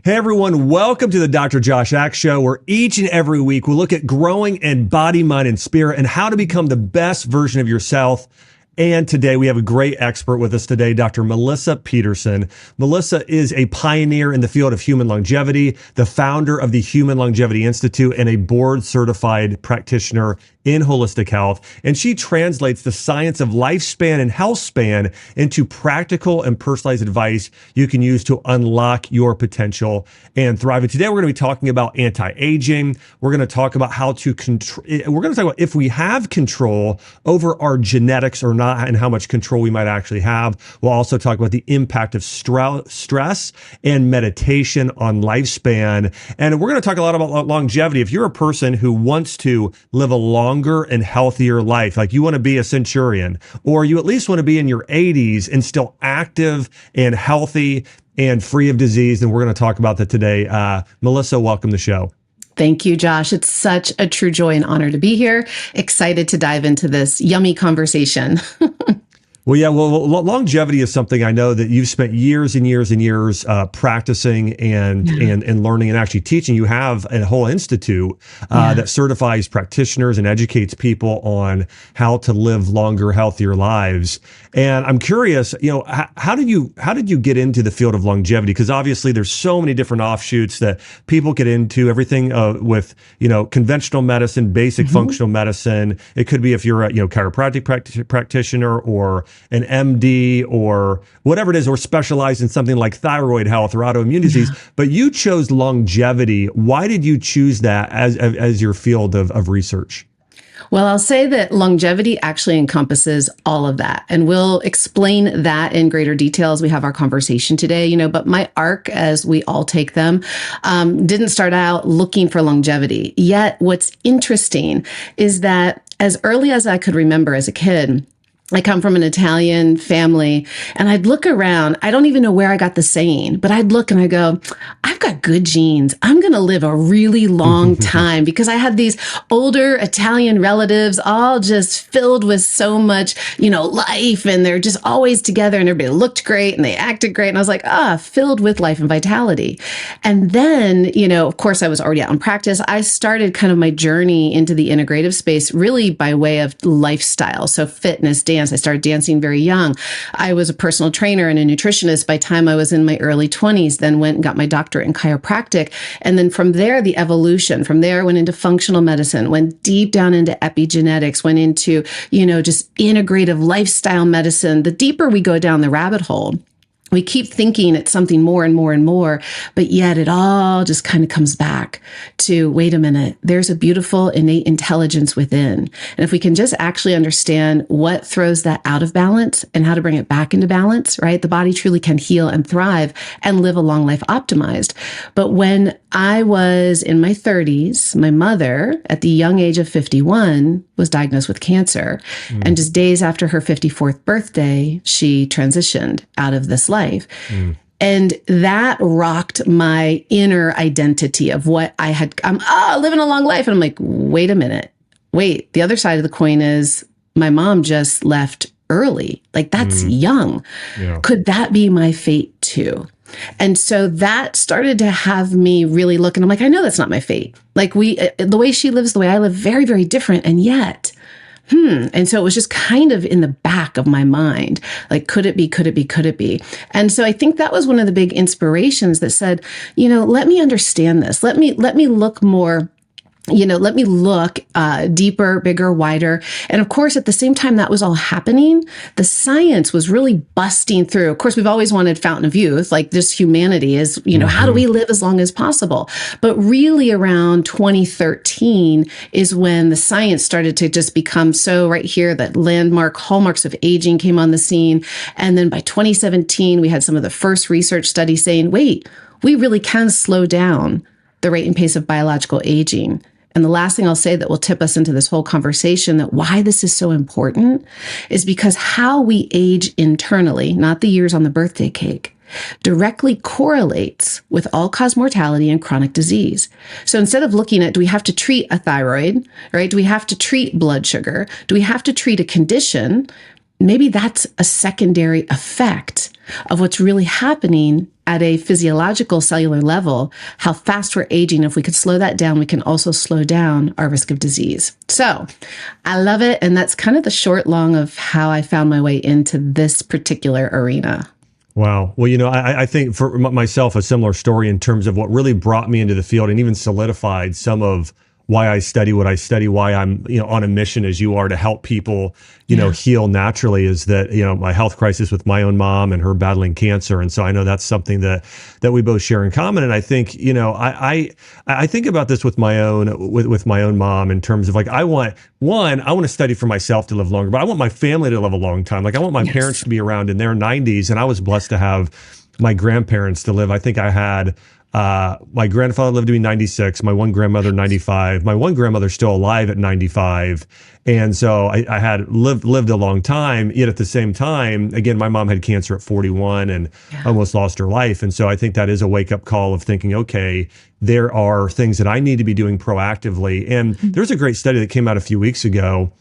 Hey everyone, welcome to the Dr. Josh Axe Show, where each and every week we'll look at growing in body, mind, and spirit and how to become the best version of yourself. And today we have a great expert with us today, Dr. Melissa Petersen. Melissa is a pioneer in the field of human longevity, the founder of the Human Longevity Institute, and a board certified practitioner in holistic health. And she translates the science of lifespan and health span into practical and personalized advice you can use to unlock your potential and thrive. And today we're going to be talking about anti-aging. We're going to talk about how to control, we're going to talk about if we have control over our genetics or not and how much control we might actually have. We'll also talk about the impact of stress and meditation on lifespan. And we're going to talk a lot about longevity. If you're a person who wants to live a longer and healthier life, like you want to be a centurion, or you at least want to be in your 80s and still active and healthy and free of disease, then we're going to talk about that today. Melissa, welcome to the show. Thank you, Josh. It's such a true joy and honor to be here. Excited to dive into this yummy conversation. Well, yeah, longevity is something I know that you've spent years and years and years practicing and learning and actually teaching. You have a whole institute that certifies practitioners and educates people on how to live longer, healthier lives. And I'm curious, how did you get into the field of longevity? Because obviously there's so many different offshoots that people get into. Everything with conventional medicine, basic functional medicine. It could be if you're a chiropractic practitioner or an MD or whatever it is, or specialize in something like thyroid health or autoimmune disease. But you chose longevity. Why did you choose that as your field of research? Well, I'll say that longevity actually encompasses all of that. And we'll explain that in greater detail as we have our conversation today, but my arc, as we all take them, didn't start out looking for longevity. Yet what's interesting is that as early as I could remember as a kid, I come from an Italian family, and I'd look around. I don't even know where I got the saying, but I'd look and I go, I've got good genes. I'm going to live a really long time, because I had these older Italian relatives all just filled with so much, life, and they're just always together, and everybody looked great and they acted great. And I was like, filled with life and vitality. And then, of course I was already out in practice. I started kind of my journey into the integrative space really by way of lifestyle. So fitness, dance. I started dancing very young. I was a personal trainer and a nutritionist by the time I was in my early 20s, then went and got my doctorate in chiropractic. And then from there, the evolution. From there, I went into functional medicine, went deep down into epigenetics, went into, just integrative lifestyle medicine. The deeper we go down the rabbit hole, we keep thinking it's something more and more and more, but yet it all just kind of comes back to, wait a minute, there's a beautiful innate intelligence within. And if we can just actually understand what throws that out of balance and how to bring it back into balance, right? The body truly can heal and thrive and live a long life optimized. But when I was in my 30s, my mother, at the young age of 51, was diagnosed with cancer. And just days after her 54th birthday, she transitioned out of this life. And that rocked my inner identity of what I had. I'm living a long life. And I'm like, wait a minute. Wait, the other side of the coin is my mom just left early. Like, that's young. Yeah. Could that be my fate too? And so that started to have me really look, and I'm like, I know that's not my fate. Like, the way she lives, the way I live, very, very different. And yet, and so it was just kind of in the back of my mind, like, could it be, could it be, could it be? And so I think that was one of the big inspirations that said, let me understand this. Let me look more. Let me look deeper, bigger, wider. And of course, at the same time that was all happening, the science was really busting through. Of course, we've always wanted fountain of youth, like this humanity is, how do we live as long as possible? But really around 2013 is when the science started to just become so right here, that hallmarks of aging came on the scene. And then by 2017, we had some of the first research studies saying, wait, we really can slow down the rate and pace of biological aging. And the last thing I'll say that will tip us into this whole conversation, that why this is so important, is because how we age internally, not the years on the birthday cake, directly correlates with all-cause mortality and chronic disease. So instead of looking at, do we have to treat a thyroid, right? Do we have to treat blood sugar? Do we have to treat a condition? maybe that's a secondary effect of what's really happening at a physiological cellular level, how fast we're aging. If we could slow that down, we can also slow down our risk of disease. So I love it. And that's kind of the short long of how I found my way into this particular arena. Wow. Well, I think for myself, a similar story in terms of what really brought me into the field and even solidified some of why I study what I study, why I'm, on a mission as you are to help people, heal naturally, is that, my health crisis with my own mom and her battling cancer. And so I know that's something that we both share in common. And I think, I think about this with my own mom in terms of like, I want to study for myself to live longer, but I want my family to live a long time. Like I want my parents to be around in their 90s. And I was blessed to have my grandparents to live. I think I had my grandfather lived to be 96, my one grandmother 95, my one grandmother's still alive at 95. And so I had lived a long time, yet at the same time, again, my mom had cancer at 41 and almost lost her life. And so I think that is a wake up call of thinking, okay, there are things that I need to be doing proactively. And there's a great study that came out a few weeks ago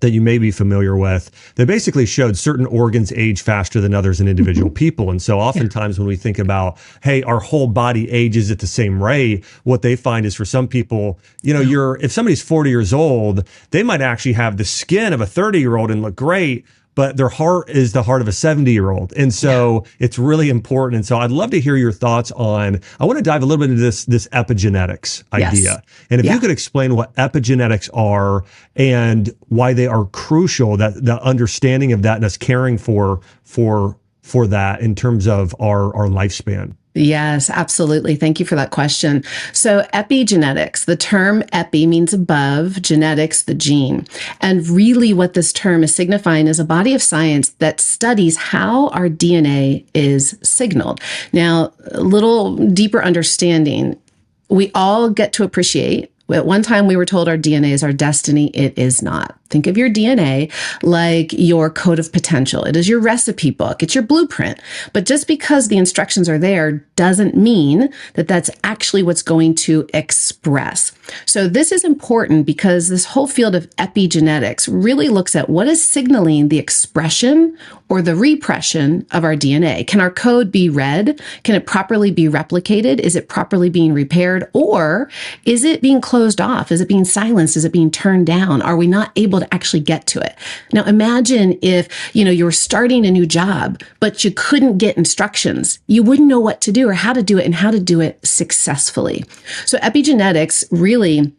that you may be familiar with, that basically showed certain organs age faster than others in individual people. And so oftentimes when we think about, hey, our whole body ages at the same rate, what they find is for some people, if somebody's 40 years old, they might actually have the skin of a 30-year-old and look great, but their heart is the heart of a 70-year-old. And so it's really important. And so I'd love to hear your thoughts on, I want to dive a little bit into this epigenetics idea. And if you could explain what epigenetics are and why they are crucial, that the understanding of that and us caring for that in terms of our lifespan. Yes, absolutely. Thank you for that question. So epigenetics, the term epi means above, genetics, the gene. And really what this term is signifying is a body of science that studies how our DNA is signaled. Now, a little deeper understanding, we all get to appreciate. At one time, we were told our DNA is our destiny. It is not. Think of your DNA like your code of potential. It is your recipe book. It's your blueprint. But just because the instructions are there doesn't mean that that's actually what's going to express. So this is important because this whole field of epigenetics really looks at what is signaling the expression or the repression of our DNA. Can our code be read? Can it properly be replicated? Is it properly being repaired? Or is it being closed off? Is it being silenced? Is it being turned down? Are we not able to actually get to it? Now imagine if, you were starting a new job, but you couldn't get instructions. You wouldn't know what to do or how to do it and how to do it successfully. So epigenetics really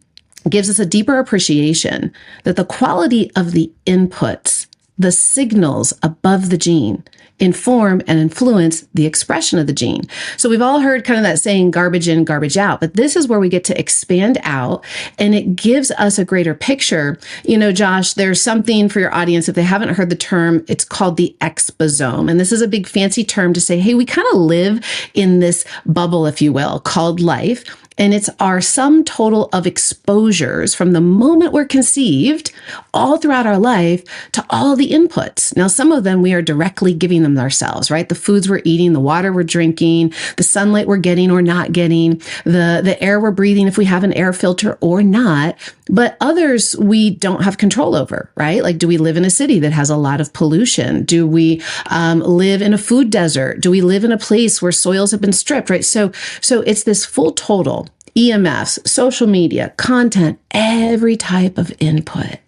gives us a deeper appreciation that the quality of the inputs, the signals above the gene, inform and influence the expression of the gene. So we've all heard kind of that saying, garbage in, garbage out, but this is where we get to expand out and it gives us a greater picture. Josh, there's something for your audience, if they haven't heard the term, it's called the exposome. And this is a big fancy term to say, hey, we kind of live in this bubble, if you will, called life. And it's our sum total of exposures from the moment we're conceived all throughout our life to all the inputs. Now, some of them we are directly giving them ourselves, right? The foods we're eating, the water we're drinking, the sunlight we're getting or not getting, the air we're breathing if we have an air filter or not. But others we don't have control over, right? Like, do we live in a city that has a lot of pollution? Do we live in a food desert? Do we live in a place where soils have been stripped, right? So it's this full total. EMFs, social media, content, every type of input.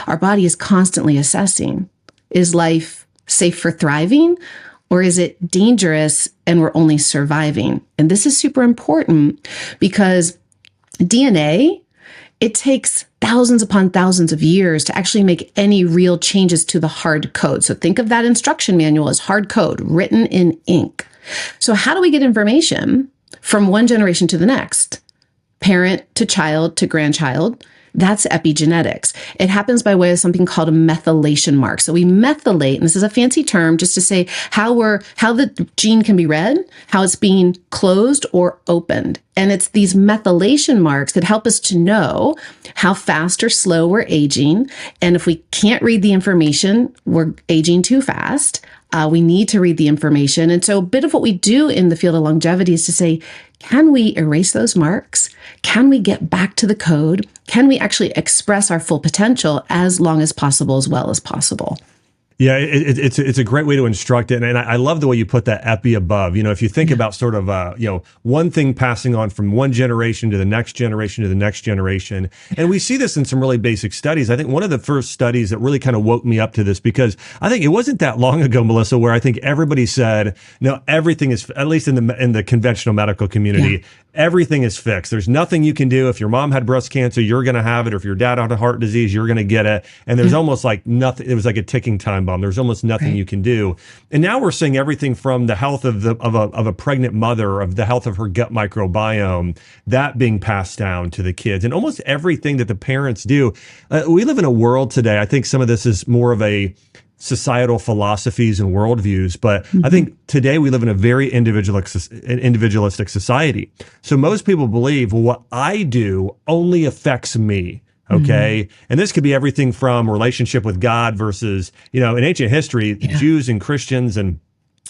Our body is constantly assessing. Is life safe for thriving or is it dangerous and we're only surviving? And this is super important because DNA, it takes thousands upon thousands of years to actually make any real changes to the hard code. So think of that instruction manual as hard code written in ink. So how do we get information from one generation to the next? Parent to child to grandchild. That's epigenetics. It happens by way of something called a methylation mark. So we methylate, and this is a fancy term just to say how the gene can be read, how it's being closed or opened. And it's these methylation marks that help us to know how fast or slow we're aging. And if we can't read the information, we're aging too fast. We need to read the information. And so a bit of what we do in the field of longevity is to say, can we erase those marks? Can we get back to the code? Can we actually express our full potential as long as possible, as well as possible? Yeah, it's a great way to instruct it, and I love the way you put that epi above. If you think about sort of one thing passing on from one generation to the next generation to the next generation, and we see this in some really basic studies. I think one of the first studies that really kind of woke me up to this, because I think it wasn't that long ago, Melissa, where I think everybody said, no, everything is, at least in the conventional medical community, everything is fixed. There's nothing you can do. If your mom had breast cancer, you're going to have it. Or if your dad had a heart disease, you're going to get it. And there's almost like nothing. It was like a ticking time bomb. There's almost nothing you can do. And now we're seeing everything from the health of a pregnant mother, of the health of her gut microbiome, that being passed down to the kids, and almost everything that the parents do. We live in a world today. I think some of this is more of a societal philosophies and worldviews, but I think today we live in a very individualistic society. So most people believe, well, what I do only affects me. Okay. And this could be everything from relationship with God versus, in ancient history, Jews and Christians and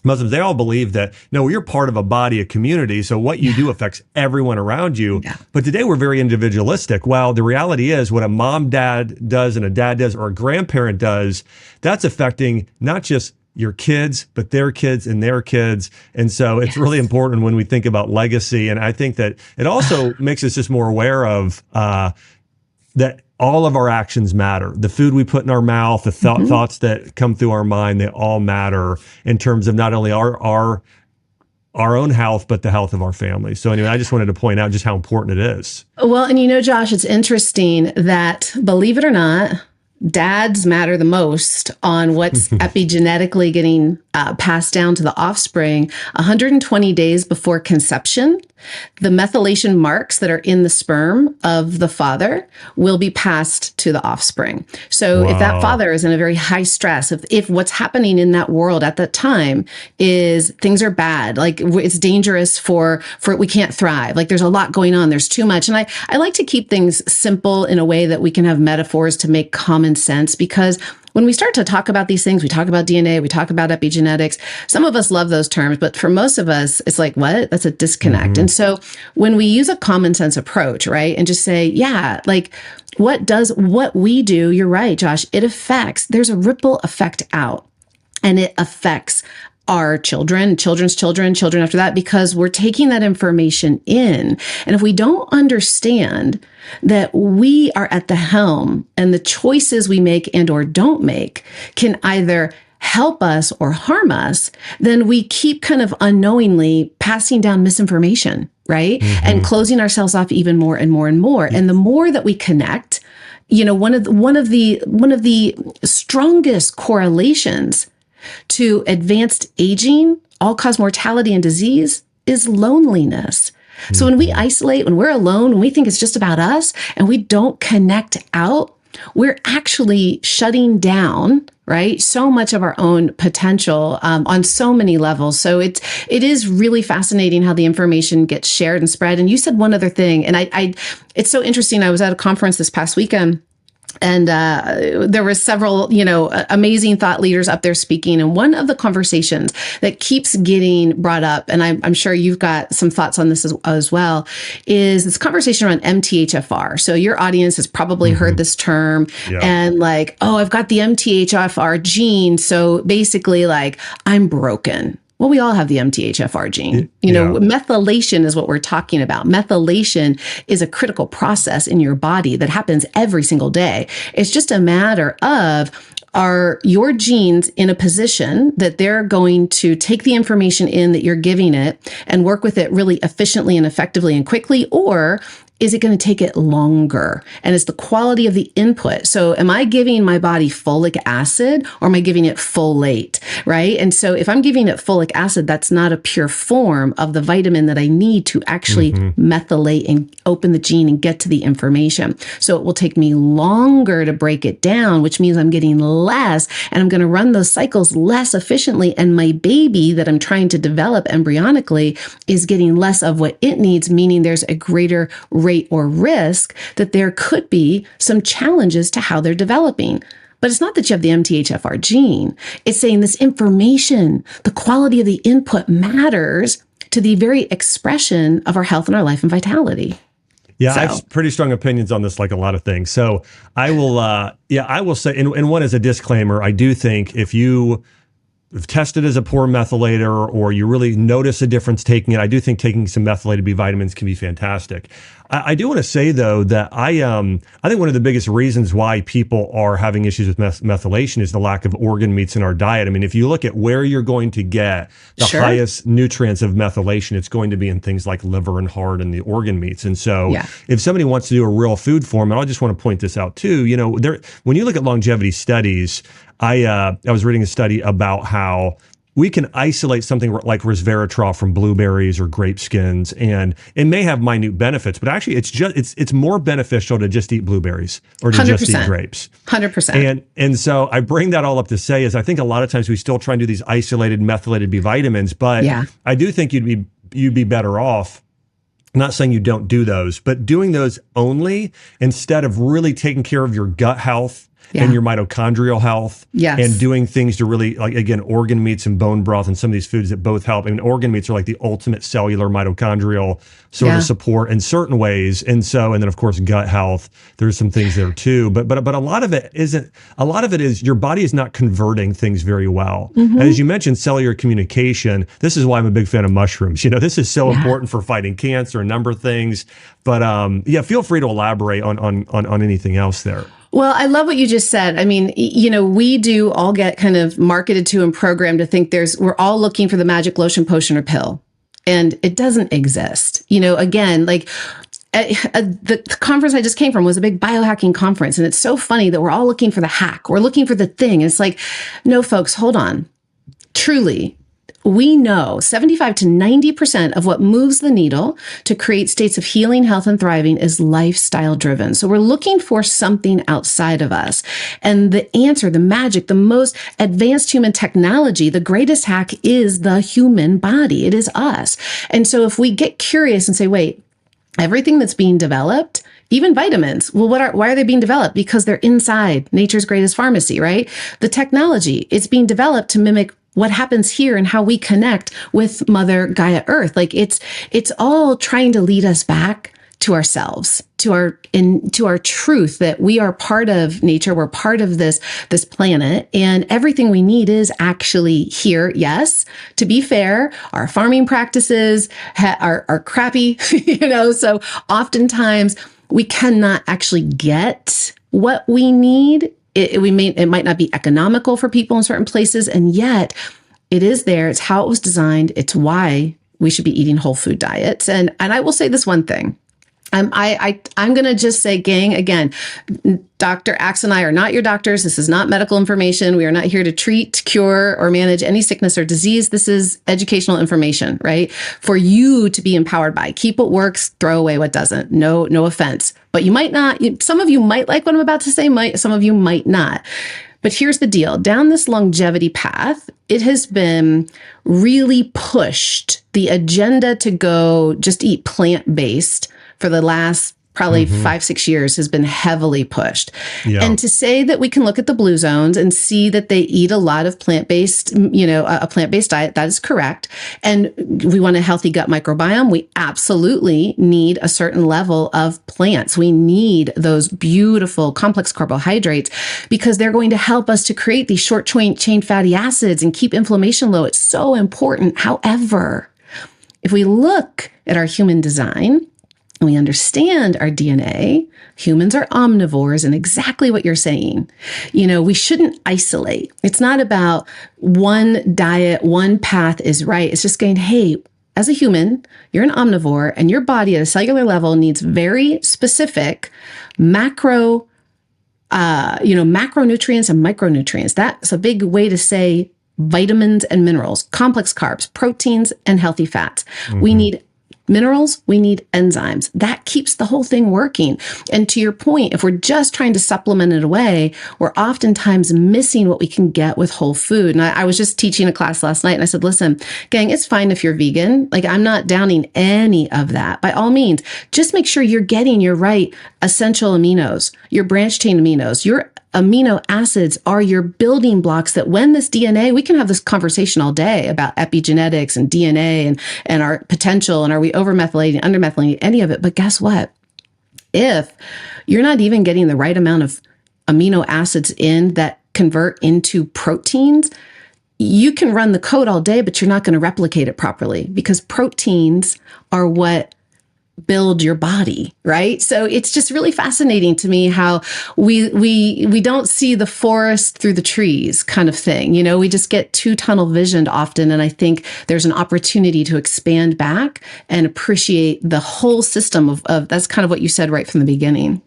Muslims, they all believe that, no, you're part of a body, a community. So what you do affects everyone around you. Yeah. But today we're very individualistic. Well, the reality is what a mom, dad does and a dad does or a grandparent does, that's affecting not just your kids, but their kids and their kids. And so it's really important when we think about legacy. And I think that it also makes us just more aware of that all of our actions matter. The food we put in our mouth, the thoughts that come through our mind, they all matter in terms of not only our own health, but the health of our family. So anyway, I just wanted to point out just how important it is. Well, and Josh, it's interesting that, believe it or not, dads matter the most on what's epigenetically getting passed down to the offspring. 120 days before conception, the methylation marks that are in the sperm of the father will be passed to the offspring. So if that father is in a very high stress, if what's happening in that world at that time is things are bad, like it's dangerous for we can't thrive, like there's a lot going on, there's too much. And I like to keep things simple in a way that we can have metaphors to make common sense, because when we start to talk about these things, we talk about DNA, we talk about epigenetics. Some of us love those terms, but for most of us, it's like, what? That's a disconnect. And so when we use a common sense approach, right, and just say, yeah, like what we do, you're right, Josh, it affects, there's a ripple effect out, and it affects our children's children after that, because we're taking that information in. And if we don't understand that we are at the helm and the choices we make and or don't make can either help us or harm us, then we keep kind of unknowingly passing down misinformation, right? And closing ourselves off even more and more and more. And the more that we connect, one of the strongest correlations to advanced aging, all-cause mortality and disease, is loneliness. So when we isolate, when we're alone, when we think it's just about us and we don't connect out, we're actually shutting down, right, so much of our own potential on so many levels. So it is really fascinating how the information gets shared and spread. And you said one other thing, and it's so interesting. I was at a conference this past weekend, and there were several, amazing thought leaders up there speaking. And one of the conversations that keeps getting brought up, and I'm sure you've got some thoughts on this as well, is this conversation around MTHFR. So your audience has probably heard this term and like, oh, I've got the MTHFR gene. So basically like, I'm broken. Well, we all have the MTHFR gene. Methylation is what we're talking about. Methylation is a critical process in your body that happens every single day. It's just a matter of, are your genes in a position that they're going to take the information in that you're giving it and work with it really efficiently and effectively and quickly, or is it going to take it longer? And it's the quality of the input. So am I giving my body folic acid or am I giving it folate, right? And so if I'm giving it folic acid, that's not a pure form of the vitamin that I need to actually methylate and open the gene and get to the information. So it will take me longer to break it down, which means I'm getting less and I'm going to run those cycles less efficiently. And my baby that I'm trying to develop embryonically is getting less of what it needs, meaning there's a greater rate or risk that there could be some challenges to how they're developing. But it's not that you have the MTHFR gene. It's saying this information, the quality of the input matters to the very expression of our health and our life and vitality. Yeah, I So, have pretty strong opinions on this, like a lot of things. So I will say, and one as a disclaimer, I do think if you have tested as a poor methylator or you really notice a difference taking it, I do think taking some methylated B vitamins can be fantastic. I do want to say though that I think one of the biggest reasons why people are having issues with methylation is the lack of organ meats in our diet. I mean, if you look at where you're going to get the Sure. highest nutrients of methylation, it's going to be in things like liver and heart and the organ meats. And so if somebody wants to do a real food form, and I just want to point this out too, when you look at longevity studies, I was reading a study about how we can isolate something like resveratrol from blueberries or grape skins, and it may have minute benefits, but actually it's more beneficial to just eat blueberries or to 100%. just eat grapes. 100%. And so I bring that all up to say is I think a lot of times we still try and do these isolated methylated B vitamins, but I do think you'd be better off. I'm not saying you don't do those, but doing those only instead of really taking care of your gut health and your mitochondrial health, and doing things to really, like, again, organ meats and bone broth and some of these foods that both help. I mean, organ meats are like the ultimate cellular mitochondrial sort of support in certain ways. And then of course, gut health, there's some things there too. But a lot of it isn't, a lot of it is your body is not converting things very well. And as you mentioned, cellular communication, this is why I'm a big fan of mushrooms. This is so important for fighting cancer, a number of things. But feel free to elaborate on anything else there. Well, I love what you just said. I mean, we do all get kind of marketed to and programmed to think we're all looking for the magic lotion, potion, or pill. And it doesn't exist. Again, like the conference I just came from was a big biohacking conference. And it's so funny that we're all looking for the hack. We're looking for the thing. It's like, no, folks, hold on. Truly, we know 75 to 90% of what moves the needle to create states of healing, health, and thriving is lifestyle driven. So we're looking for something outside of us. And the answer, the magic, the most advanced human technology, the greatest hack is the human body. It is us. And so if we get curious and say, wait, everything that's being developed, even vitamins, well, why are they being developed? Because they're inside nature's greatest pharmacy, right? The technology, it's being developed to mimic what happens here and how we connect with Mother Gaia Earth. Like it's all trying to lead us back to ourselves, to our truth that we are part of nature. We're part of this planet, and everything we need is actually here. Yes, to be fair, our farming practices are crappy, so oftentimes we cannot actually get what we need. It might not be economical for people in certain places, and yet it is there. It's how it was designed. It's why we should be eating whole food diets. And I will say this one thing. I'm going to just say, gang, again, Dr. Axe and I are not your doctors. This is not medical information. We are not here to treat, cure, or manage any sickness or disease. This is educational information, right? For you to be empowered by. Keep what works, throw away what doesn't. No offense. But you might not, some of you might like what I'm about to say, some of you might not. But here's the deal. Down this longevity path, it has been really pushed, the agenda to go just eat plant-based for the last probably 5-6 years has been heavily pushed. Yeah. And to say that we can look at the blue zones and see that they eat a lot of plant-based, a plant-based diet, that is correct. And we want a healthy gut microbiome. We absolutely need a certain level of plants. We need those beautiful complex carbohydrates because they're going to help us to create these short chain fatty acids and keep inflammation low. It's so important. However, if we look at our human design, we understand our DNA. Humans are omnivores, and exactly what you're saying. We shouldn't isolate. It's not about one diet, one path is right. It's just going, hey, as a human, you're an omnivore, and your body at a cellular level needs very specific macronutrients and micronutrients. That's a big way to say vitamins and minerals, complex carbs, proteins, and healthy fats. We need minerals, we need enzymes. That keeps the whole thing working. And to your point, if we're just trying to supplement it away, we're oftentimes missing what we can get with whole food. And I was just teaching a class last night and I said, listen, gang, it's fine if you're vegan. Like, I'm not downing any of that. By all means, just make sure you're getting your right essential aminos, your branched chain aminos, your amino acids are your building blocks that when this DNA, we can have this conversation all day about epigenetics and DNA and our potential and are we over methylating, under methylating, any of it. But guess what? if you're not even getting the right amount of amino acids in that convert into proteins, you can run the code all day, but you're not going to replicate it properly because proteins are what build your body, right? So it's just really fascinating to me how we don't see the forest through the trees kind of thing. You know, we just get too tunnel visioned often. And I think there's an opportunity to expand back and appreciate the whole system of that's kind of what you said right from the beginning.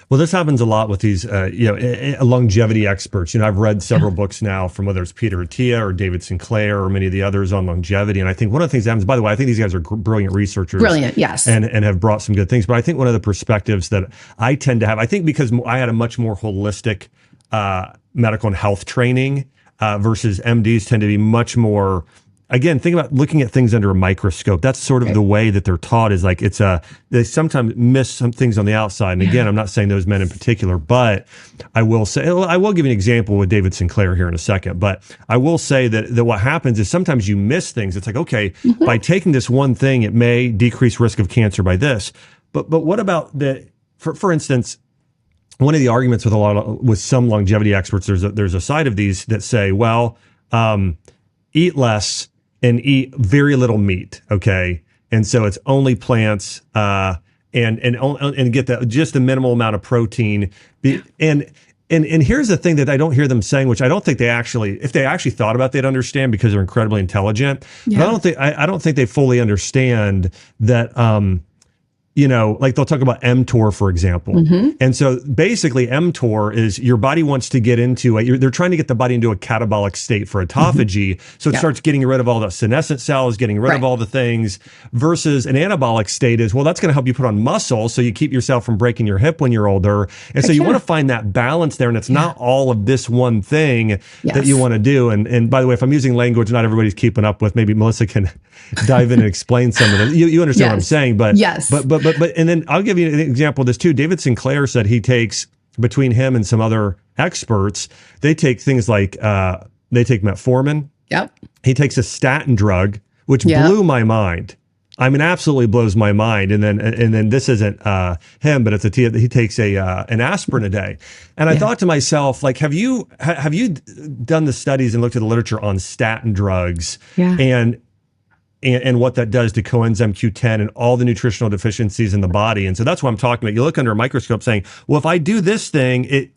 Well, this happens a lot with these, longevity experts. You know, I've read several books now from whether it's Peter Attia or David Sinclair or many of the others on longevity. And I think one of the things that happens, by the way, I think these guys are brilliant researchers. Brilliant, yes. And have brought some good things. But I think one of the perspectives that I tend to have, I think because I had a much more holistic medical and health training versus MDs tend to be much more. Again, think about looking at things under a microscope. That's sort of the way that they're taught is like they sometimes miss some things on the outside. And again, I'm not saying those men in particular, but I will say, I will give you an example with David Sinclair here in a second. But I will say that what happens is sometimes you miss things. It's like, okay, by taking this one thing, it may decrease risk of cancer by this. But what about for instance, one of the arguments with some longevity experts, there's a side of these that say, well, eat less and eat very little meat. Okay. And so it's only plants, and get just the minimal amount of protein. And here's the thing that I don't hear them saying, which I don't think if they actually thought about, they'd understand because they're incredibly intelligent. Yeah. But I don't think they fully understand that, like they'll talk about mTOR, for example. And so basically mTOR is your body wants to get into they're trying to get the body into a catabolic state for autophagy. So it starts getting rid of all the senescent cells, getting rid of all the things, versus an anabolic state is, well, that's going to help you put on muscle. So you keep yourself from breaking your hip when you're older. And so you want to find that balance there. And it's not all of this one thing that you want to do. And by the way, if I'm using language not everybody's keeping up with, maybe Melissa can dive in and explain some of it. You understand what I'm saying, but But and then I'll give you an example of this too. David Sinclair said he takes, between him and some other experts, they take things like they take metformin. Yep. He takes a statin drug, which blew my mind. I mean, absolutely blows my mind. And then this isn't him, but he takes an aspirin a day. And I thought to myself, like, have you done the studies and looked at the literature on statin drugs? Yeah. And what that does to coenzyme Q10 and all the nutritional deficiencies in the body. And so that's what I'm talking about. You look under a microscope saying, well, if I do this thing, it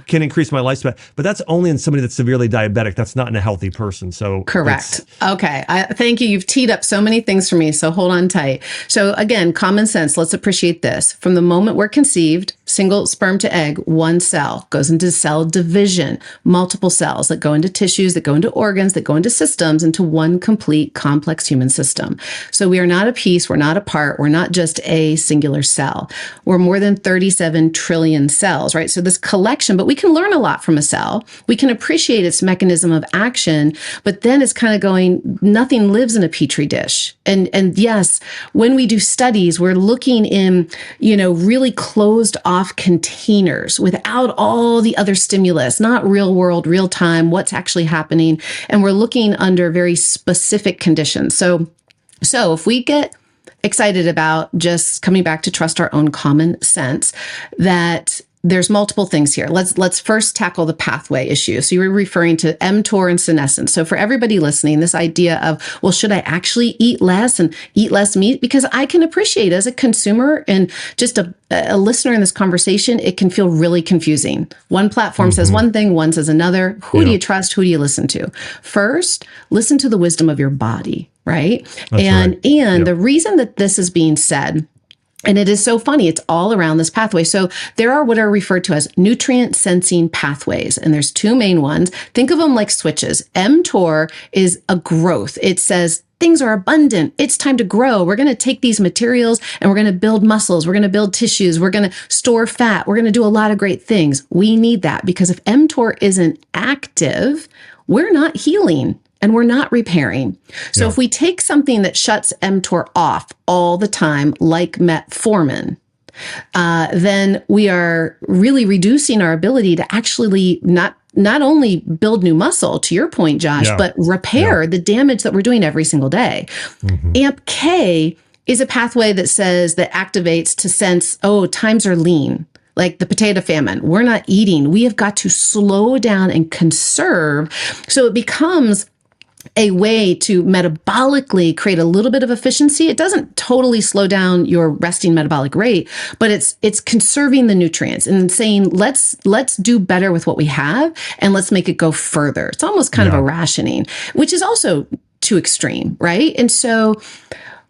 can increase my lifespan. But that's only in somebody that's severely diabetic. That's not in a healthy person. So correct. Okay. Thank you. You've teed up so many things for me. So hold on tight. So again, common sense. Let's appreciate this. From the moment we're conceived, single sperm to egg, one cell goes into cell division, multiple cells that go into tissues, that go into organs, that go into systems, into one complete complex human system. So we are not a piece, we're not a part, we're not just a singular cell. We're more than 37 trillion cells, right? So this collection, but we can learn a lot from a cell. We can appreciate its mechanism of action, but then it's kind of going, nothing lives in a petri dish. And yes, when we do studies, we're looking in, really closed off containers without all the other stimulus, not real world, real time, what's actually happening. And we're looking under very specific conditions. So if we get excited about just coming back to trust our own common sense, that there's multiple things here. Let's first tackle the pathway issue. So you were referring to mTOR and senescence. So for everybody listening, this idea of, well, should I actually eat less and eat less meat? Because I can appreciate as a consumer and just a listener in this conversation, it can feel really confusing. One platform says one thing, one says another. Who do you trust? Who do you listen to? First, listen to the wisdom of your body, right? And the reason that this is being said, and it is so funny, it's all around this pathway. So there are what are referred to as nutrient sensing pathways. And there's two main ones. Think of them like switches. mTOR is a growth. It says things are abundant. It's time to grow. We're going to take these materials and we're going to build muscles. We're going to build tissues. We're going to store fat. We're going to do a lot of great things. We need that because if mTOR isn't active, we're not healing. And we're not repairing. So if we take something that shuts mTOR off all the time, like metformin, then we are really reducing our ability to actually not only build new muscle, to your point, Josh, but repair the damage that we're doing every single day. AMP-K is a pathway that activates to sense, oh, times are lean. Like the potato famine. We're not eating. We have got to slow down and conserve. So it becomes a way to metabolically create a little bit of efficiency. It doesn't totally slow down your resting metabolic rate, but it's conserving the nutrients and saying, let's do better with what we have and let's make it go further. It's almost kind of a rationing, which is also too extreme, right? And so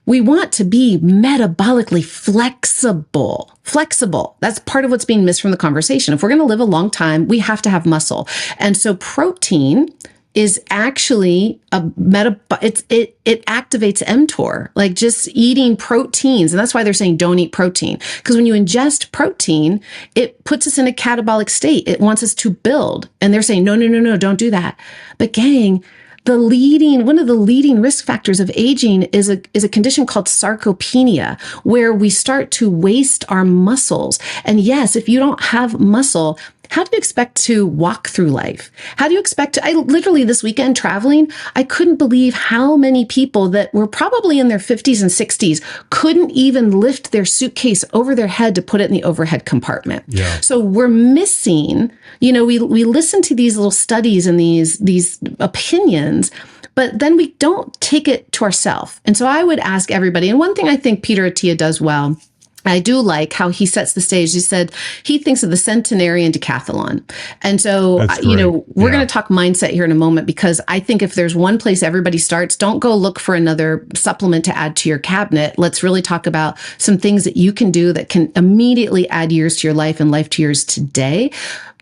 we want to be metabolically flexible. Flexible. That's part of what's being missed from the conversation. If we're going to live a long time, we have to have muscle. And so protein is actually it activates mTOR, like just eating proteins. And that's why they're saying don't eat protein. Because when you ingest protein, it puts us in a catabolic state. It wants us to build. And they're saying, no, don't do that. But gang, one of the leading risk factors of aging is a condition called sarcopenia, where we start to waste our muscles. And yes, if you don't have muscle, how do you expect to walk through life? How do you expect to, I literally this weekend traveling, I couldn't believe how many people that were probably in their 50s and 60s couldn't even lift their suitcase over their head to put it in the overhead compartment. Yeah. So we're missing, we listen to these little studies and these opinions, but then we don't take it to ourselves. And so I would ask everybody, and one thing I think Peter Attia does well, I do like how he sets the stage. He said he thinks of the centenarian decathlon. And so, we're going to talk mindset here in a moment, because I think if there's one place everybody starts, don't go look for another supplement to add to your cabinet. Let's really talk about some things that you can do that can immediately add years to your life and life to yours today.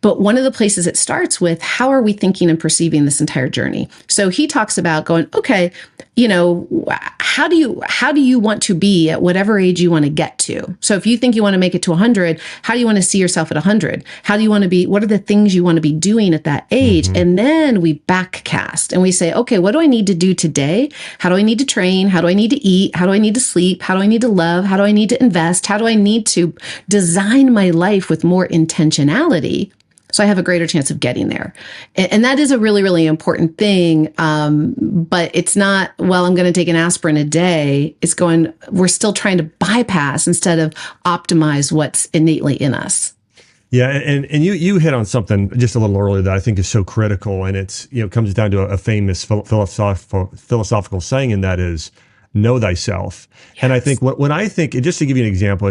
But one of the places it starts with, how are we thinking and perceiving this entire journey? So he talks about going, okay, how do you want to be at whatever age you want to get to? So if you think you want to make it to 100, how do you want to see yourself at 100? How do you want to be? What are the things you want to be doing at that age? Mm-hmm. And then we backcast and we say, okay, what do I need to do today? How do I need to train? How do I need to eat? How do I need to sleep? How do I need to love? How do I need to invest? How do I need to design my life with more intentionality, so I have a greater chance of getting there? And that is a really, really important thing. But it's not, well, I'm going to take an aspirin a day. We're still trying to bypass instead of optimize what's innately in us. Yeah. And you hit on something just a little earlier that I think is so critical. And it's, comes down to a famous philosophical saying, and that is, know thyself. Yes. And I think when I think, just to give you an example,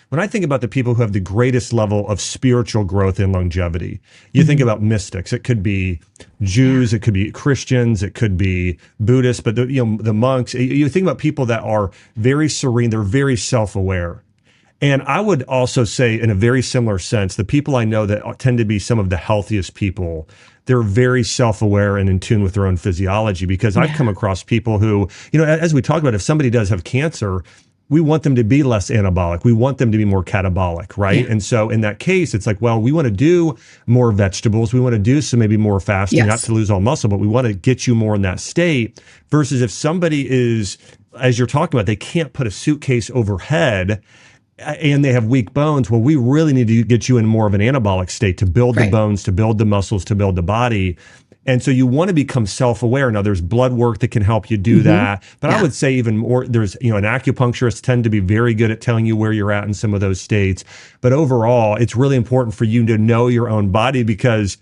when I think about the people who have the greatest level of spiritual growth and longevity, you think about mystics. It could be Jews, it could be Christians, it could be Buddhists, but the monks. You think about people that are very serene, they're very self-aware. And I would also say, in a very similar sense, the people I know that tend to be some of the healthiest people, they're very self-aware and in tune with their own physiology, because I've come across people who, as we talked about, if somebody does have cancer, we want them to be less anabolic. We want them to be more catabolic, right? Yeah. And so in that case, it's like, well, we want to do more vegetables. We want to do some maybe more fasting, not to lose all muscle, but we want to get you more in that state, versus if somebody is, as you're talking about, they can't put a suitcase overhead and they have weak bones. Well, we really need to get you in more of an anabolic state to build the bones, to build the muscles, to build the body. And so you want to become self-aware. Now, there's blood work that can help you do that. But I would say even more, there's, an acupuncturist tend to be very good at telling you where you're at in some of those states. But overall, it's really important for you to know your own body, because,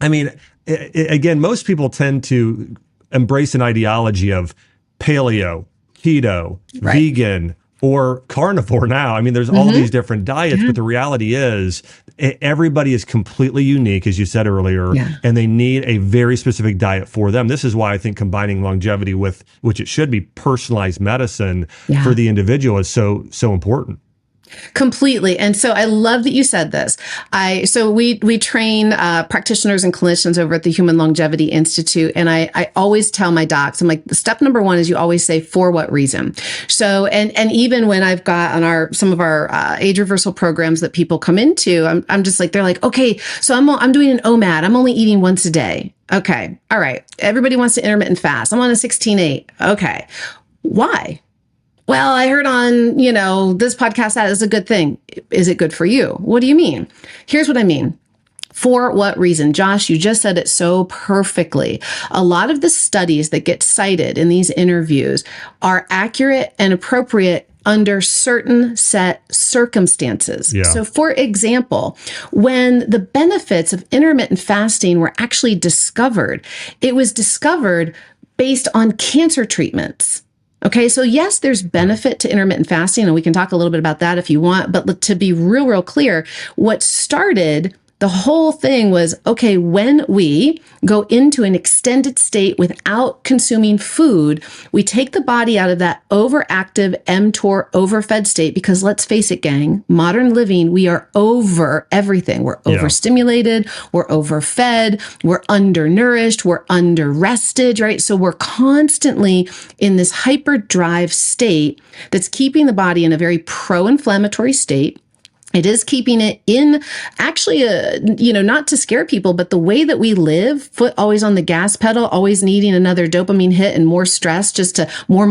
again, most people tend to embrace an ideology of paleo, keto, vegan, or carnivore now. There's all these different diets, but the reality is everybody is completely unique, as you said earlier, and they need a very specific diet for them. This is why I think combining longevity with, which it should be, personalized medicine for the individual is so important. Completely. And so I love that you said this. So we train practitioners and clinicians over at the Human Longevity Institute. And I always tell my docs, I'm like, step number one is you always say, for what reason? So, and even when I've got on some of our age reversal programs that people come into, I'm just like, they're like, okay, so I'm doing an OMAD. I'm only eating once a day. Okay. All right. Everybody wants to intermittent fast. I'm on a 16/8. Okay. Why? Well, I heard on, this podcast that is a good thing. Is it good for you? What do you mean? Here's what I mean. For what reason? Josh, you just said it so perfectly. A lot of the studies that get cited in these interviews are accurate and appropriate under certain set circumstances. Yeah. So, for example, when the benefits of intermittent fasting were actually discovered, it was discovered based on cancer treatments. Okay, so yes, there's benefit to intermittent fasting, and we can talk a little bit about that if you want. But to be real clear, what started the whole thing was, okay, when we go into an extended state without consuming food, we take the body out of that overactive mTOR overfed state, because let's face it, gang, modern living, we are over everything. We're overstimulated, we're overfed, we're undernourished, we're underrested, right? So we're constantly in this hyperdrive state that's keeping the body in a very pro-inflammatory state. It is keeping it in actually, not to scare people, but the way that we live, foot always on the gas pedal, always needing another dopamine hit and more stress, just to more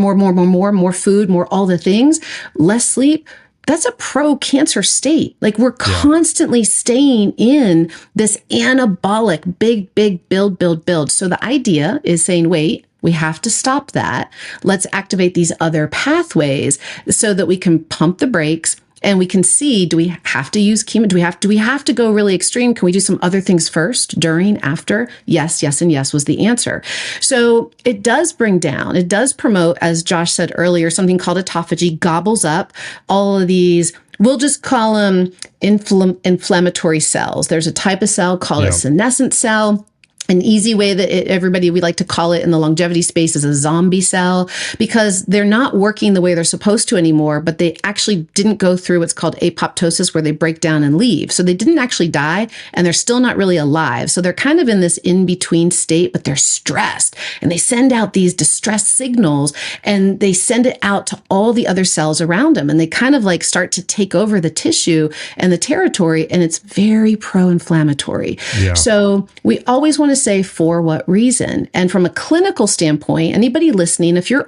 food, more all the things, less sleep. That's a pro-cancer state. Like we're constantly staying in this anabolic, big build. So the idea is saying, wait, we have to stop that. Let's activate these other pathways so that we can pump the brakes. And we can see, do we have to use chemo? Do we have to go really extreme? Can we do some other things first, during, after? Yes, and yes was the answer. So it does promote, as Josh said earlier, something called autophagy, gobbles up all of these. We'll just call them inflammatory cells. There's a type of cell called a senescent cell. An easy way that we like to call it in the longevity space is a zombie cell, because they're not working the way they're supposed to anymore, but they actually didn't go through what's called apoptosis, where they break down and leave. So they didn't actually die, and they're still not really alive. So they're kind of in this in-between state, but they're stressed, and they send out these distress signals, and they send it out to all the other cells around them, and they kind of like start to take over the tissue and the territory, and it's very pro-inflammatory. Yeah. So we always want to say, for what reason? And from a clinical standpoint, anybody listening, if you've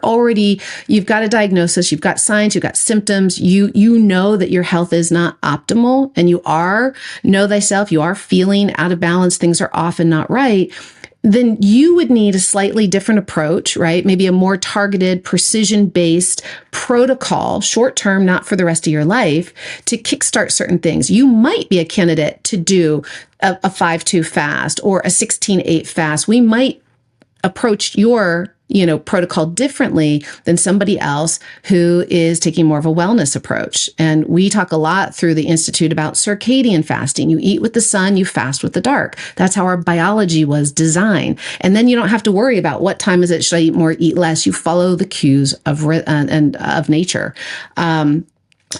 got a diagnosis, you've got signs, you've got symptoms, you know that your health is not optimal, and know thyself, you are feeling out of balance, things are off and not right, then you would need a slightly different approach, right? Maybe a more targeted, precision-based protocol, short-term, not for the rest of your life, to kickstart certain things. You might be a candidate to do a 5-2 fast or a 16-8 fast. We might approach your protocol differently than somebody else who is taking more of a wellness approach. And we talk a lot through the Institute about circadian fasting. You eat with the sun, you fast with the dark. That's how our biology was designed. And then you don't have to worry about what time is it, should I eat more, eat less. You follow the cues of nature. And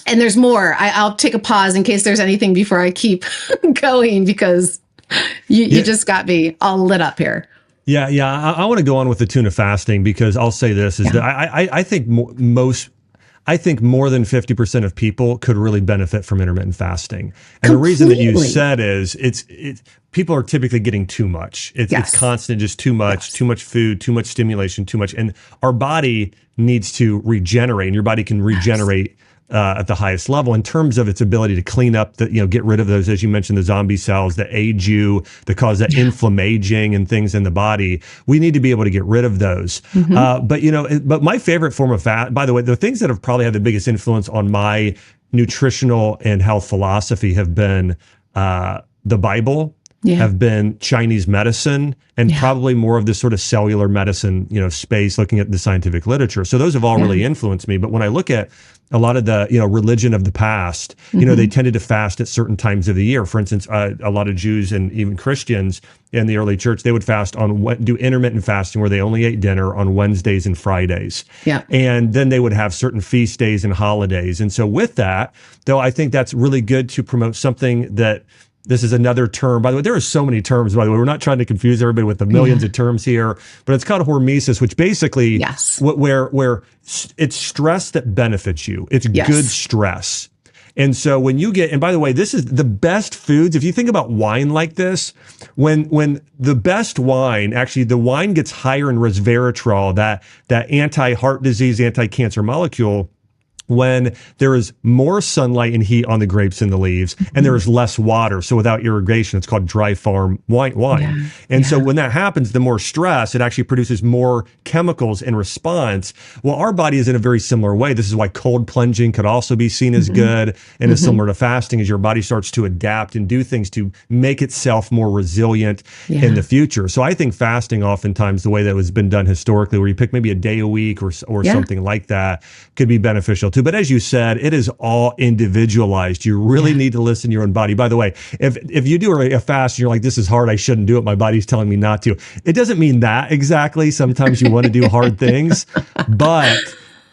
there's more. I'll take a pause in case there's anything before I keep going, because you just got me all lit up here. Yeah. I want to go on with the tuna fasting, because I'll say this is that I think I think more than 50% of people could really benefit from intermittent fasting. And the reason that you said is it's people are typically getting too much. It's constant, just too much food, too much stimulation, too much. And our body needs to regenerate, and your body can regenerate at the highest level in terms of its ability to clean up get rid of those, as you mentioned, the zombie cells that age you, that cause that inflammaging and things in the body. We need to be able to get rid of those. But my favorite form of fat, by the way, the things that have probably had the biggest influence on my nutritional and health philosophy have been the Bible, have been Chinese medicine, and probably more of this sort of cellular medicine, space, looking at the scientific literature. So those have all really influenced me. But when I look at a lot of the, religion of the past, they tended to fast at certain times of the year. For instance, a lot of Jews and even Christians in the early church, they would fast do intermittent fasting, where they only ate dinner on Wednesdays and Fridays. Yeah. And then they would have certain feast days and holidays. And so with that, though, I think that's really good to promote something that, this is another term. By the way, there are so many terms, by the way. We're not trying to confuse everybody with the millions of terms here, but it's called hormesis, which basically, where it's stress that benefits you. It's good stress. And so when you get, and by the way, this is the best foods. If you think about wine like this, when the best wine, actually the wine gets higher in resveratrol, that anti-heart disease, anti-cancer molecule, when there is more sunlight and heat on the grapes and the leaves, and there is less water. So without irrigation, it's called dry farm wine. Yeah. And so when that happens, the more stress, it actually produces more chemicals in response. Well, our body is in a very similar way. This is why cold plunging could also be seen as good and is similar to fasting, as your body starts to adapt and do things to make itself more resilient in the future. So I think fasting, oftentimes the way that has been done historically, where you pick maybe a day a week or something like that, could be beneficial too. But as you said, it is all individualized. You really need to listen to your own body. By the way, if you do a fast and you're like, this is hard, I shouldn't do it, my body's telling me not to, it doesn't mean that exactly. Sometimes you want to do hard things, but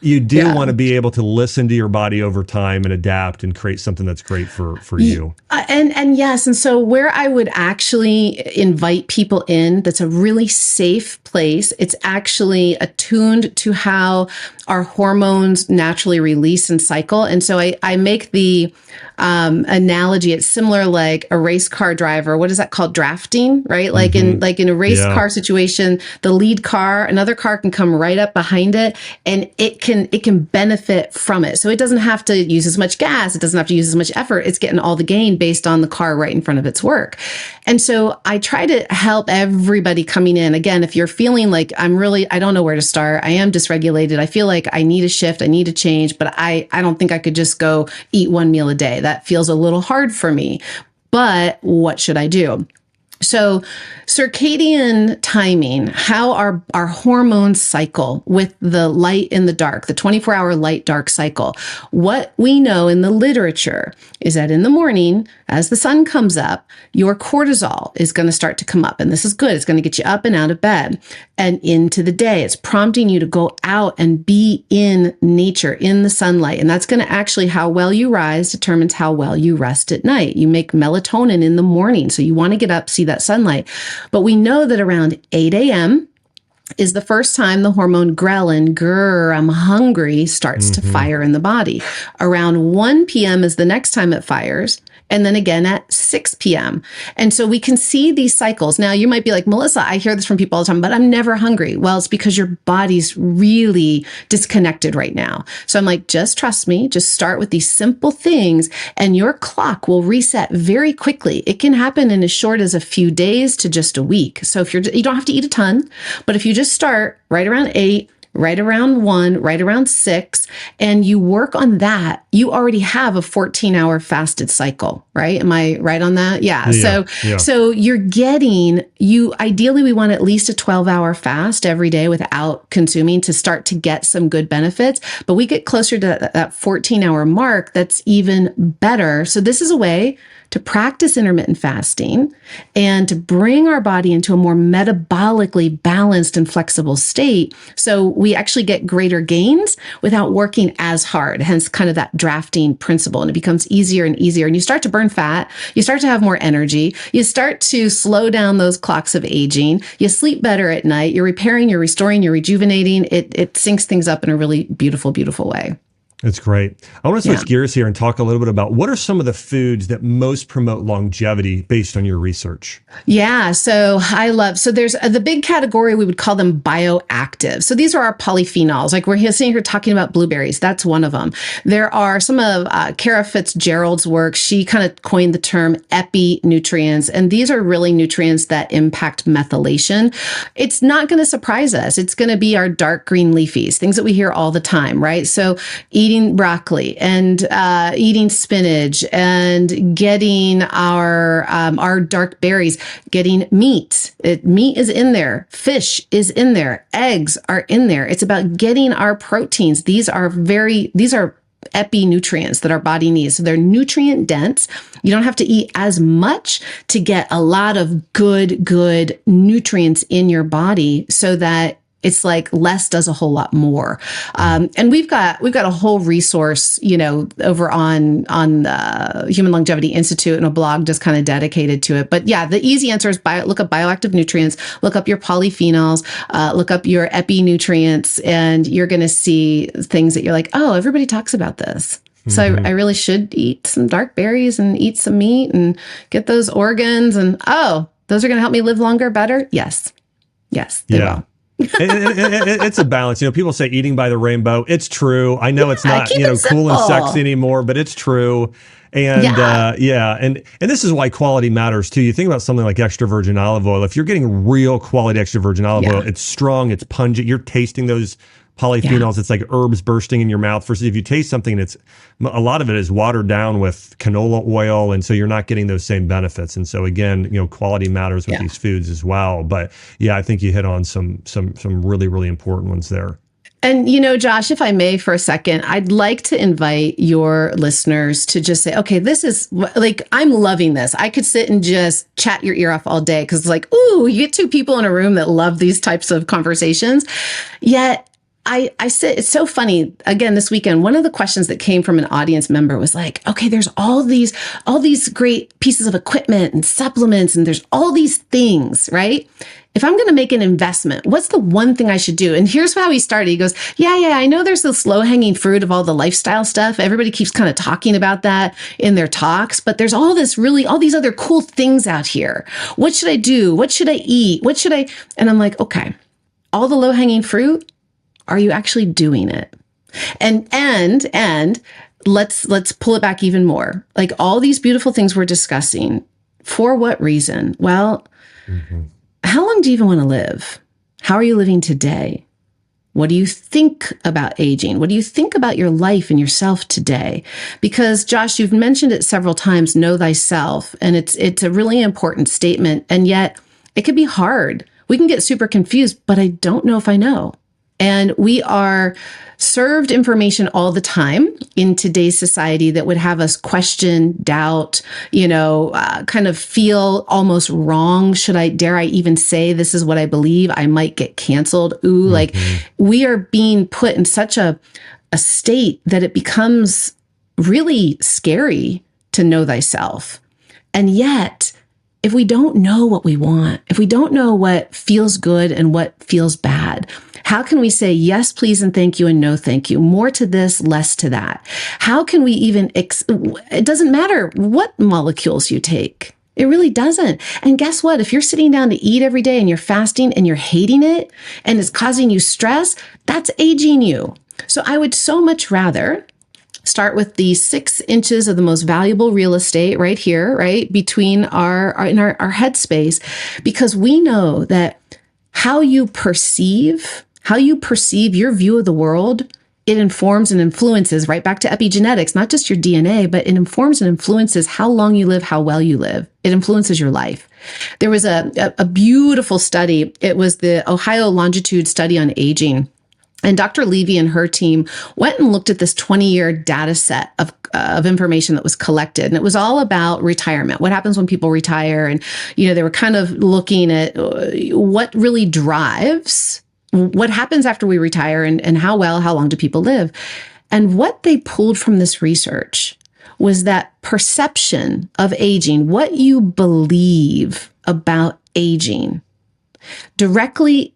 you do want to be able to listen to your body over time and adapt and create something that's great for you. And yes. And so where I would actually invite people in, that's a really safe place. It's actually attuned to how our hormones naturally release and cycle. And so I make the analogy. It's similar like a race car driver. What is that called? Drafting, right? Like in a race car situation, the lead car, another car can come right up behind it, and it can benefit from it. So it doesn't have to use as much gas. It doesn't have to use as much effort. It's getting all the gain based on the car right in front of its work. And so I try to help everybody coming in. Again, if you're feeling like I don't know where to start, I am dysregulated, I feel like I need a shift, I need a change, but I don't think I could just go eat one meal a day. That feels a little hard for me. But what should I do? So circadian timing, how our hormones cycle with the light and the dark, the 24-hour light-dark cycle. What we know in the literature is that in the morning, as the sun comes up, your cortisol is going to start to come up. And this is good. It's going to get you up and out of bed and into the day. It's prompting you to go out and be in nature, in the sunlight. And that's going to actually, how well you rise determines how well you rest at night. You make melatonin in the morning. So you want to get up, see that sunlight. But we know that around 8 a.m. is the first time the hormone ghrelin, grr, I'm hungry, starts to fire in the body. Around 1 p.m. is the next time it fires. And then again at 6 p.m. And so we can see these cycles. Now you might be like, Melissa, I hear this from people all the time, but I'm never hungry. Well, it's because your body's really disconnected right now. So I'm like, just trust me, just start with these simple things and your clock will reset very quickly. It can happen in as short as a few days to just a week. So if you don't have to eat a ton, but if you just start right around 8, right around 1, right around 6, and you work on that, you already have a 14-hour fasted cycle, right? Am I right on that? Yeah. So you're ideally we want at least a 12-hour fast every day without consuming to start to get some good benefits, but we get closer to that 14-hour mark. That's even better. So this is a way to practice intermittent fasting and to bring our body into a more metabolically balanced and flexible state. So we actually get greater gains without working as hard, hence kind of that drafting principle. And it becomes easier and easier. And you start to burn fat. You start to have more energy. You start to slow down those clocks of aging. You sleep better at night. You're repairing, you're restoring, you're rejuvenating. It syncs things up in a really beautiful, beautiful way. That's great. I want to switch gears here and talk a little bit about what are some of the foods that most promote longevity based on your research? Yeah. So there's the big category, we would call them bioactive. So these are our polyphenols. Like we're sitting here talking about blueberries. That's one of them. There are some of Kara Fitzgerald's work. She kind of coined the term epinutrients. And these are really nutrients that impact methylation. It's not going to surprise us. It's going to be our dark green leafies, things that we hear all the time, right? So eating broccoli and eating spinach and getting our dark berries, getting meat. Meat is in there. Fish is in there. Eggs are in there. It's about getting our proteins. These are epinutrients that our body needs. So they're nutrient dense. You don't have to eat as much to get a lot of good nutrients in your body so that it's like less does a whole lot more. And we've got a whole resource, over on the Human Longevity Institute and a blog just kind of dedicated to it. But yeah, the easy answer is look up bioactive nutrients, look up your polyphenols, look up your epinutrients, and you're going to see things that you're like, oh, everybody talks about this. So I really should eat some dark berries and eat some meat and get those organs. And those are going to help me live longer, better. Yes, they will. It's a balance. People say eating by the rainbow. It's true. I know it's not, keep it cool and simple. sexy anymore, but it's true. And and this is why quality matters too. You think about something like extra virgin olive oil. If you're getting real quality extra virgin olive oil, it's strong, it's pungent. You're tasting those polyphenols. It's like herbs bursting in your mouth. Versus if you taste something that's a lot of it is watered down with canola oil, and so you're not getting those same benefits. And so again, quality matters with these foods as well. But I think you hit on some really, really important ones there. And, Josh, if I may for a second, I'd like to invite your listeners to just say, okay, this is like, I'm loving this. I could sit and just chat your ear off all day because it's like, ooh, you get two people in a room that love these types of conversations. Yet I sit, it's so funny. Again, this weekend, one of the questions that came from an audience member was like, okay, there's all these great pieces of equipment and supplements, and there's all these things, right? If I'm going to make an investment, what's the one thing I should do? And here's how he started. He goes, yeah, I know there's this low hanging fruit of all the lifestyle stuff. Everybody keeps kind of talking about that in their talks, but there's all these other cool things out here. What should I do? What should I eat? And I'm like, okay, all the low hanging fruit, are you actually doing it? And let's pull it back even more. Like all these beautiful things we're discussing, for what reason? Well, how long do you even want to live? How are you living today? What do you think about aging? What do you think about your life and yourself today? Because Josh, you've mentioned it several times, know thyself. And it's a really important statement. And yet it can be hard. We can get super confused, but I don't know if I know. And we are served information all the time in today's society that would have us question, doubt, kind of feel almost wrong. Dare I even say this is what I believe? I might get canceled. Like we are being put in such a state that it becomes really scary to know thyself. And yet, if we don't know what we want, if we don't know what feels good and what feels bad, how can we say yes, please, and thank you, and no, thank you? More to this, less to that. How can we even, it doesn't matter what molecules you take. It really doesn't. And guess what? If you're sitting down to eat every day and you're fasting and you're hating it and it's causing you stress, that's aging you. So I would so much rather start with the 6 inches of the most valuable real estate right here, right between our headspace, because we know that how you perceive your view of the world, it informs and influences, right back to epigenetics, not just your DNA, but it informs and influences how long you live, how well you live. It influences your life. There was a beautiful study. It was the Ohio Longitude Study on Aging. And Dr. Levy and her team went and looked at this 20-year data set of information that was collected. And it was all about retirement. What happens when people retire? And, they were kind of looking at what really drives what happens after we retire and how long do people live? And what they pulled from this research was that perception of aging, what you believe about aging, directly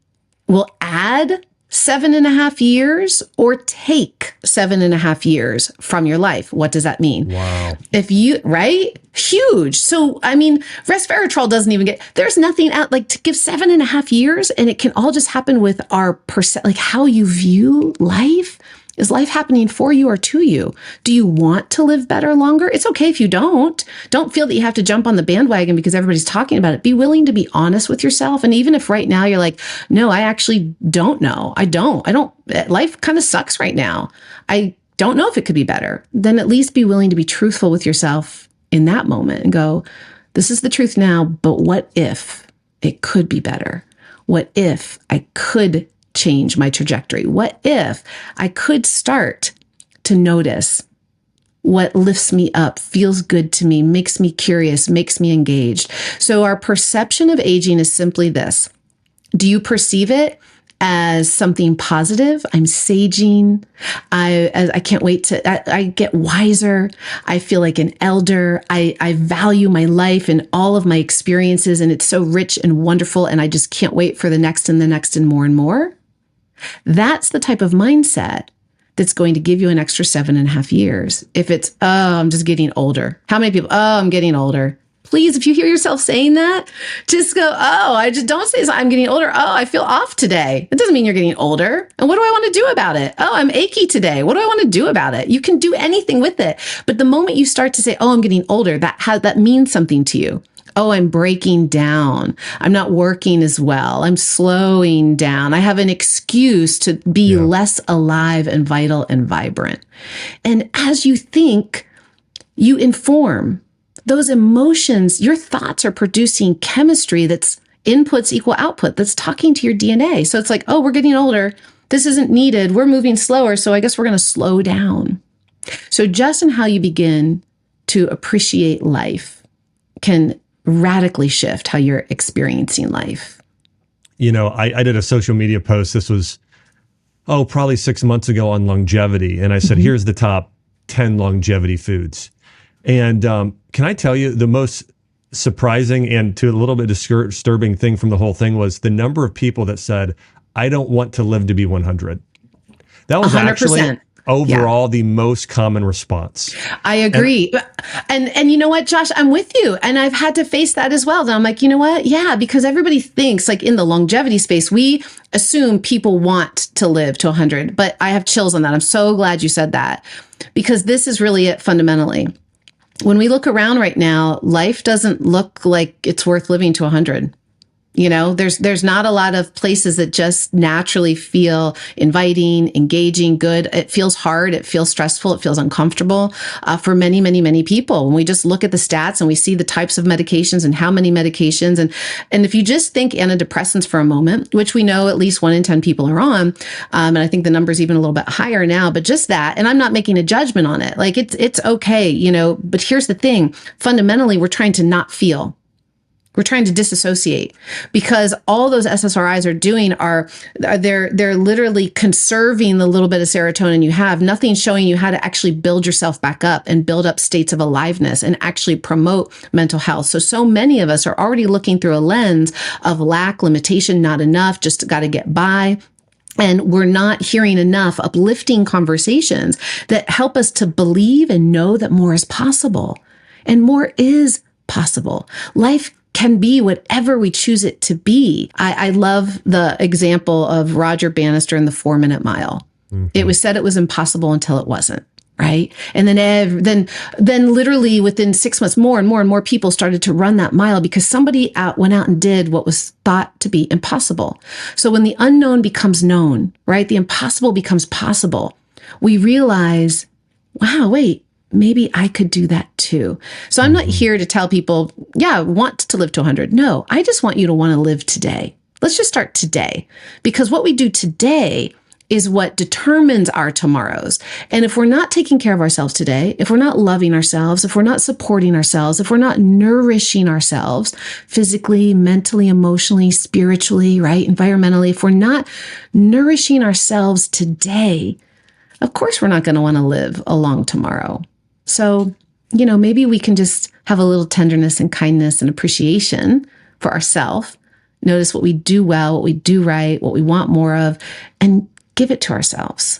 will add 7.5 years or take 7.5 years from your life. What does that mean? Wow. Right? Huge. So, resveratrol doesn't even there's nothing out to give 7.5 years, and it can all just happen with our how you view life. Is life happening for you or to you? Do you want to live better longer? It's okay if you don't. Don't feel that you have to jump on the bandwagon because everybody's talking about it. Be willing to be honest with yourself. And even if right now you're like, no, I actually don't know. I don't. Life kind of sucks right now. I don't know if it could be better. Then at least be willing to be truthful with yourself in that moment and go, this is the truth now, but what if it could be better? What if I could change my trajectory? What if I could start to notice what lifts me up, feels good to me, makes me curious, makes me engaged? So our perception of aging is simply this. Do you perceive it as something positive? I'm saging. I can't wait I get wiser. I feel like an elder. I value my life and all of my experiences, and it's so rich and wonderful, and I just can't wait for the next and more and more. That's the type of mindset that's going to give you an extra 7.5 years. If it's, oh, I'm just getting older. How many people, oh, I'm getting older. Please, if you hear yourself saying that, just go, oh, I just don't say I'm getting older. Oh, I feel off today. It doesn't mean you're getting older. And what do I want to do about it? Oh, I'm achy today. What do I want to do about it? You can do anything with it. But the moment you start to say, oh, I'm getting older, that means something to you. Oh, I'm breaking down. I'm not working as well. I'm slowing down. I have an excuse to be less alive and vital and vibrant. And as you think, you inform. Those emotions, your thoughts are producing chemistry that's inputs equal output, that's talking to your DNA. So it's like, oh, we're getting older. This isn't needed. We're moving slower. So I guess we're going to slow down. So just in how you begin to appreciate life can radically shift how you're experiencing life. You know, I did a social media post. This was, probably 6 months ago on longevity. And I said, here's the top 10 longevity foods. And can I tell you, the most surprising and to a little bit disturbing thing from the whole thing was the number of people that said, I don't want to live to be 100. That was 100%. Actually overall the most common response. I agree. And you know what, Josh, I'm with you. And I've had to face that as well. And I'm like, you know what? Yeah, because everybody thinks like in the longevity space, we assume people want to live to 100, but I have chills on that. I'm so glad you said that because this is really it fundamentally. When we look around right now, life doesn't look like it's worth living to 100. You know, there's not a lot of places that just naturally feel inviting, engaging, good. It feels hard. It feels stressful. It feels uncomfortable for many, many, many people. When we just look at the stats and we see the types of medications and how many medications, and if you just think antidepressants for a moment, which we know at least 1 in 10 people are on, and I think the number's even a little bit higher now, but just that, and I'm not making a judgment on it. Like it's okay, you know, but here's the thing. Fundamentally, we're trying to not feel. We're trying to disassociate because all those SSRIs are doing they're literally conserving the little bit of serotonin you have. Nothing showing you how to actually build yourself back up and build up states of aliveness and actually promote mental health. So many of us are already looking through a lens of lack, limitation, not enough, just got to get by. And we're not hearing enough uplifting conversations that help us to believe and know that more is possible. And more is possible. Life can be whatever we choose it to be. I love the example of Roger Bannister in the 4-Minute Mile. Mm-hmm. It was said it was impossible until it wasn't, right? And then literally within 6 months, more and more people started to run that mile because somebody went out and did what was thought to be impossible. So when the unknown becomes known, right? The impossible becomes possible. We realize, wow, wait, maybe I could do that too. So I'm not here to tell people, want to live to 100. No, I just want you to want to live today. Let's just start today because what we do today is what determines our tomorrows. And if we're not taking care of ourselves today, if we're not loving ourselves, if we're not supporting ourselves, if we're not nourishing ourselves physically, mentally, emotionally, spiritually, right? Environmentally, if we're not nourishing ourselves today, of course, we're not going to want to live a long tomorrow. So, you know, maybe we can just have a little tenderness and kindness and appreciation for ourselves. Notice what we do well, what we do right, what we want more of, and give it to ourselves.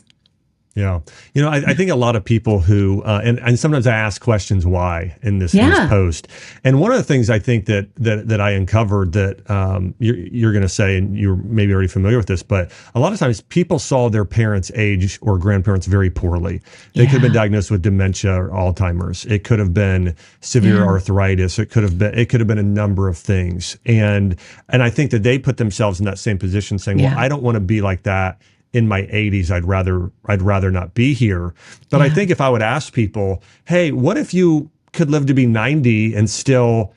Yeah. You know, I think a lot of people who, and sometimes I ask questions why in this post. And one of the things I think that I uncovered that you're going to say, and you're maybe already familiar with this, but a lot of times people saw their parents age or grandparents very poorly. They could have been diagnosed with dementia or Alzheimer's. It could have been severe arthritis. It could have been a number of things. And I think that they put themselves in that same position saying, well, I don't want to be like that. In my 80s, I'd rather not be here. But I think if I would ask people, hey, what if you could live to be 90 and still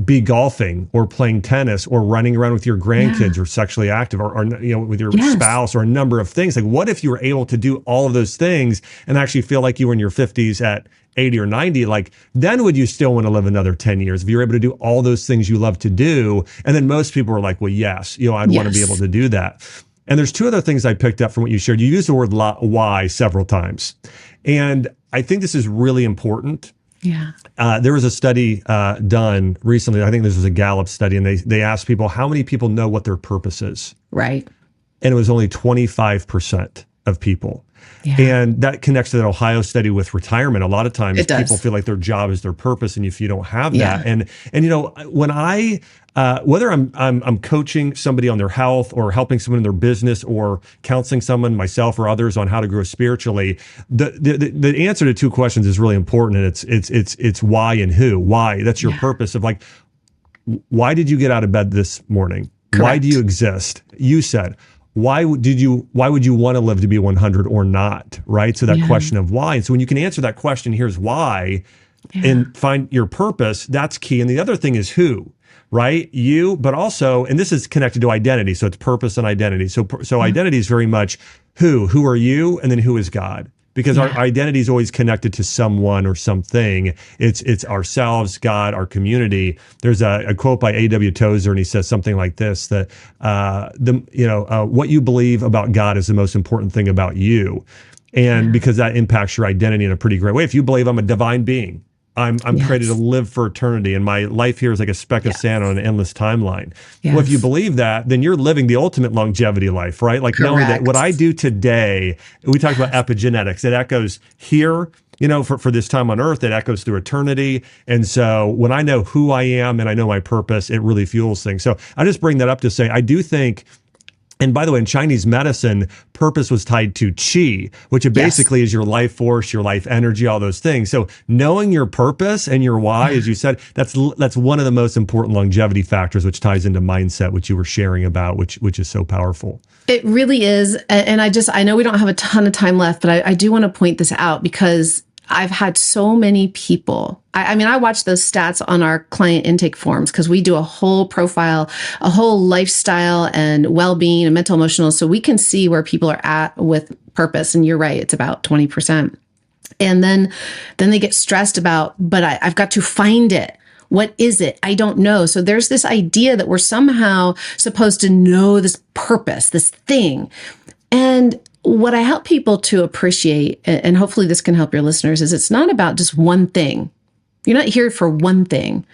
be golfing or playing tennis or running around with your grandkids or sexually active or you know, with your spouse or a number of things? Like, what if you were able to do all of those things and actually feel like you were in your 50s at 80 or 90? Like, then would you still want to live another 10 years if you're able to do all those things you love to do? And then most people are like, well, yes, you know, I'd want to be able to do that. And there's two other things I picked up from what you shared. You used the word why several times. And I think this is really important. Yeah. There was a study done recently. I think this was a Gallup study, and they asked people, how many people know what their purpose is? Right. And it was only 25% of people. Yeah. And that connects to that Ohio study with retirement. A lot of times It does. people feel like their job is their purpose. And if you don't have Yeah. that, and you know, when I, whether I'm coaching somebody on their health or helping someone in their business or counseling someone, myself or others, on how to grow spiritually, the answer to two questions is really important. And it's why and who. Why? That's your purpose of like, why did you get out of bed this morning? Correct. Why do you exist? You said, why would you want to live to be 100 or not? Right. So that question of why. And so when you can answer that question, here's why, and find your purpose, that's key. And the other thing is who, right? You, but also, and this is connected to identity. So it's purpose and identity. So identity is very much who are you? And then who is God? Because our identity is always connected to someone or something. It's ourselves, God, our community. There's a quote by A.W. Tozer, and he says something like this: that what you believe about God is the most important thing about you, and because that impacts your identity in a pretty great way. If you believe I'm a divine being, I'm created to live for eternity, and my life here is like a speck of sand on an endless timeline. Well, if you believe that, then you're living the ultimate longevity life, right? Like knowing that what I do today, we talked about epigenetics, it echoes here, for this time on earth, it echoes through eternity. And so when I know who I am and I know my purpose, it really fuels things. So I just bring that up to say, I do think. And by the way, in Chinese medicine, purpose was tied to qi, which basically is your life force, your life energy, all those things. So knowing your purpose and your why, as you said, that's one of the most important longevity factors, which ties into mindset, which you were sharing about, which is so powerful. It really is. And I know we don't have a ton of time left, but I do want to point this out because I've had so many people. I mean, I watch those stats on our client intake forms because we do a whole profile, a whole lifestyle and well-being and mental emotional. So we can see where people are at with purpose. And you're right, it's about 20%. And then they get stressed about, but I've got to find it. What is it? I don't know. So there's this idea that we're somehow supposed to know this purpose, this thing. And what I help people to appreciate, and hopefully this can help your listeners, is it's not about just one thing. You're not here for one thing.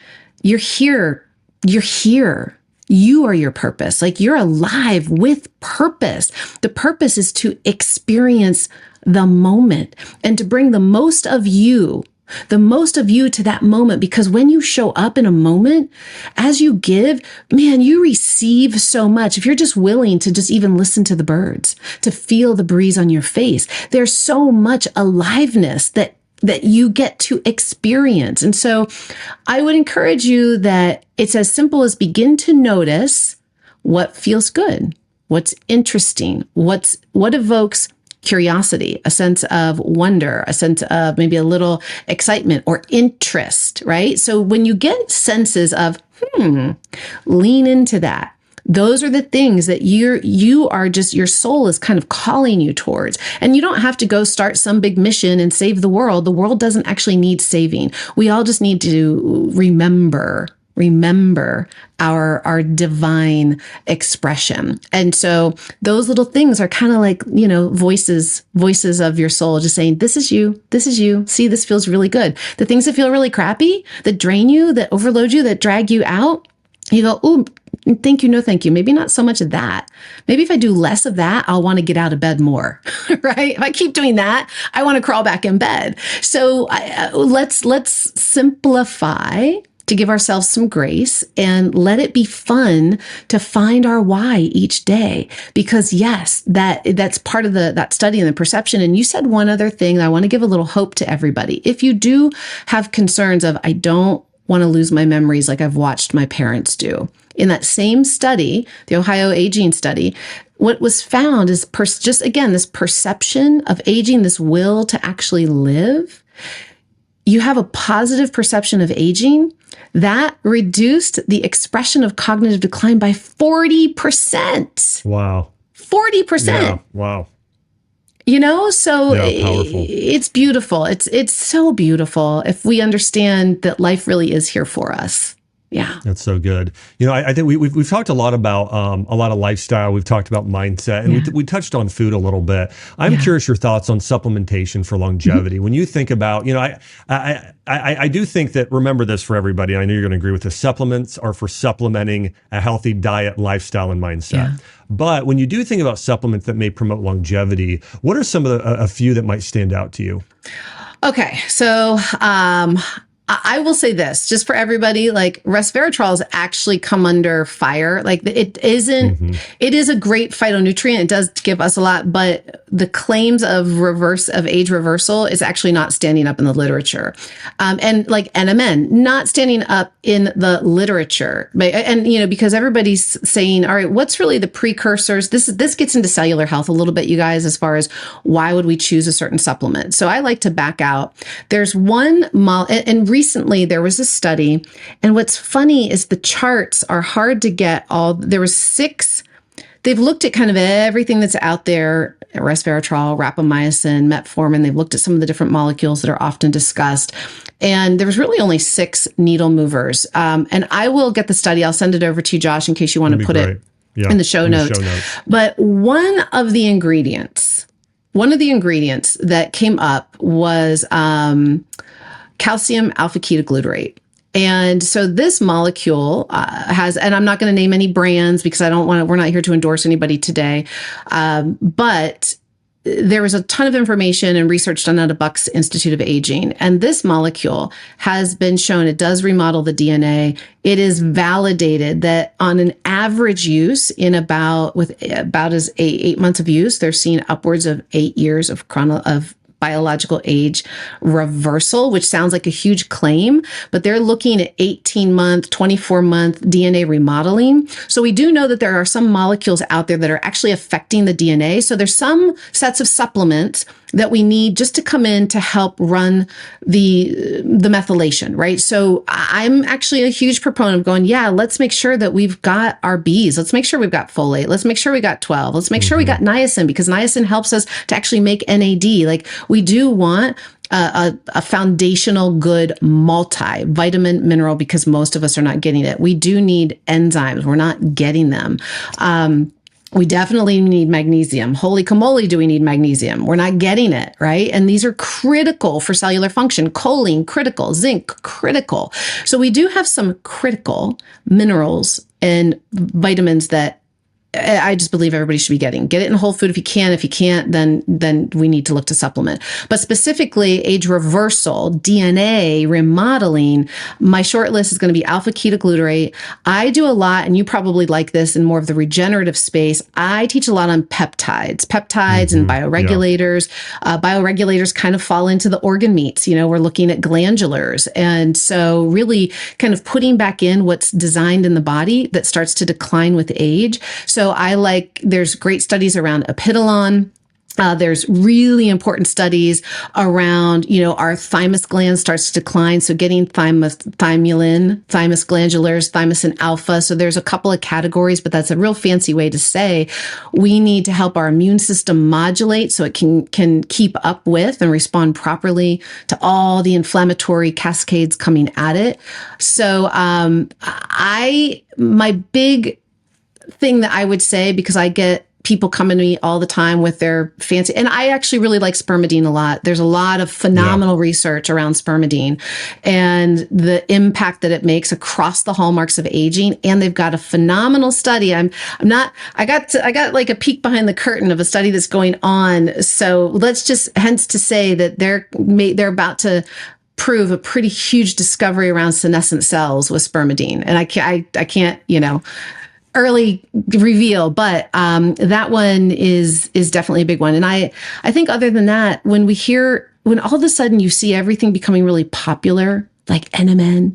You're here. You're here. You are your purpose. Like you're alive with purpose. The purpose is to experience the moment and to bring the most of you to that moment, because when you show up in a moment, as you give, man, you receive so much. If you're just willing to just even listen to the birds, to feel the breeze on your face, there's so much aliveness that you get to experience. And so I would encourage you that it's as simple as begin to notice what feels good, what's interesting, what evokes curiosity, a sense of wonder, a sense of maybe a little excitement or interest, right? So when you get senses of, lean into that. Those are the things that you are just, your soul is kind of calling you towards. And you don't have to go start some big mission and save the world. The world doesn't actually need saving. We all just need to remember our divine expression. And so those little things are kind of like, voices of your soul just saying, this is you. See, this feels really good. The things that feel really crappy, that drain you, that overload you, that drag you out, you go, ooh, thank you. No, thank you. Maybe not so much of that. Maybe if I do less of that, I'll want to get out of bed more, right? If I keep doing that, I want to crawl back in bed. So let's simplify to give ourselves some grace and let it be fun to find our why each day. Because yes, that's part of that study and the perception. And you said one other thing that I want to give a little hope to everybody. If you do have concerns of, I don't want to lose my memories like I've watched my parents do. In that same study, the Ohio aging study, what was found is just again, this perception of aging, this will to actually live. You have a positive perception of aging that reduced the expression of cognitive decline by 40%. Wow. 40%. Yeah. Wow. So powerful. It's beautiful. It's so beautiful if we understand that life really is here for us. Yeah. That's so good. I think we've talked a lot about a lot of lifestyle. We've talked about mindset, and we touched on food a little bit. I'm curious your thoughts on supplementation for longevity. When you think about, I do think that, remember this for everybody, I know you're going to agree with this, supplements are for supplementing a healthy diet, lifestyle, and mindset. Yeah. But when you do think about supplements that may promote longevity, what are some of a few that might stand out to you? Okay. So, I will say this, just for everybody, like resveratrol has actually come under fire. Like it isn't, it is a great phytonutrient. It does give us a lot, but the claims of age reversal is actually not standing up in the literature. And like NMN, not standing up in the literature. And, because everybody's saying, all right, what's really the precursors? This gets into cellular health a little bit, you guys, as far as why would we choose a certain supplement? So I like to back out. There's one and recently there was a study, and what's funny is the charts are hard to get there was 6. They've looked at kind of everything that's out there, resveratrol, rapamycin, metformin. They've looked at some of the different molecules that are often discussed. And there was really only 6 needle movers. And I will get the study. I'll send it over to you, Josh, in case you want to put it in the show notes. But one of the ingredients that came up was calcium alpha ketoglutarate. And so this molecule has, and I'm not going to name any brands because we're not here to endorse anybody today. But there was a ton of information and research done at a Bucks Institute of Aging. And this molecule has been shown, it does remodel the DNA. It is validated that on an average use with about as 8 months of use, they're seeing upwards of 8 years of biological age reversal, which sounds like a huge claim, but they're looking at 18-month, 24-month DNA remodeling. So we do know that there are some molecules out there that are actually affecting the DNA. So there's some sets of supplements that we need just to come in to help run the methylation, right? So I'm actually a huge proponent of going, let's make sure that we've got our Bs. Let's make sure we've got folate. Let's make sure we got 12. Let's make sure we got niacin, because niacin helps us to actually make NAD. Like we do want a foundational good multivitamin mineral, because most of us are not getting it. We do need enzymes. We're not getting them. We definitely need magnesium. Holy camole, do we need magnesium? We're not getting it, right? And these are critical for cellular function. Choline, critical. Zinc, critical. So we do have some critical minerals and vitamins that I just believe everybody should be getting. Get it in whole food if you can. If you can't, then we need to look to supplement. But specifically, age reversal, DNA remodeling, my short list is going to be alpha ketoglutarate. I do a lot, and you probably like this in more of the regenerative space. I teach a lot on peptides and bioregulators. Bioregulators kind of fall into the organ meats. We're looking at glandulars. And so really kind of putting back in what's designed in the body that starts to decline with age. So there's great studies around epigenetics. There's really important studies around, our thymus gland starts to decline. So getting thymulin, thymus glandulars, thymosin alpha. So there's a couple of categories, but that's a real fancy way to say we need to help our immune system modulate so it can keep up with and respond properly to all the inflammatory cascades coming at it. So, my big thing that I would say, because I get people coming to me all the time with their fancy, and I actually really like spermidine a lot. There's a lot of phenomenal research around spermidine and the impact that it makes across the hallmarks of aging. And they've got a phenomenal study. I got like a peek behind the curtain of a study that's going on. So let's just hence to say that they're about to prove a pretty huge discovery around senescent cells with spermidine. And I can't, early reveal, but that one is definitely a big one. And I think other than that, when all of a sudden you see everything becoming really popular, like NMN,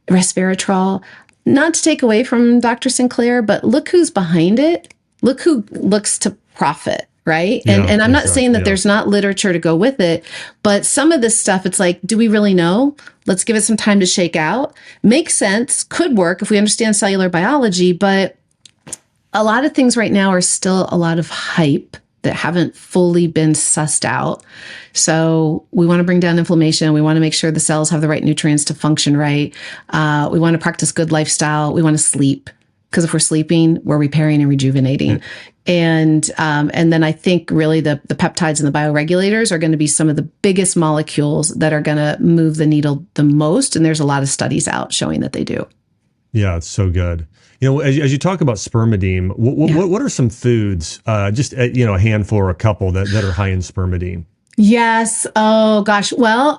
resveratrol, not to take away from Dr. Sinclair, but look who's behind it. Look who looks to profit. Right. And I'm not saying that there's not literature to go with it, but some of this stuff, it's like, do we really know? Let's give it some time to shake out. Makes sense. Could work if we understand cellular biology, but a lot of things right now are still a lot of hype that haven't fully been sussed out. So we want to bring down inflammation. We want to make sure the cells have the right nutrients to function right. We want to practice good lifestyle. We want to sleep, because if we're sleeping, we're repairing and rejuvenating. And then I think really the peptides and the bioregulators are going to be some of the biggest molecules that are going to move the needle the most. And there's a lot of studies out showing that they do. Yeah, it's so good. As you talk about spermidine, what are some foods, just a handful or a couple that are high in spermidine? Yes. Oh gosh. Well,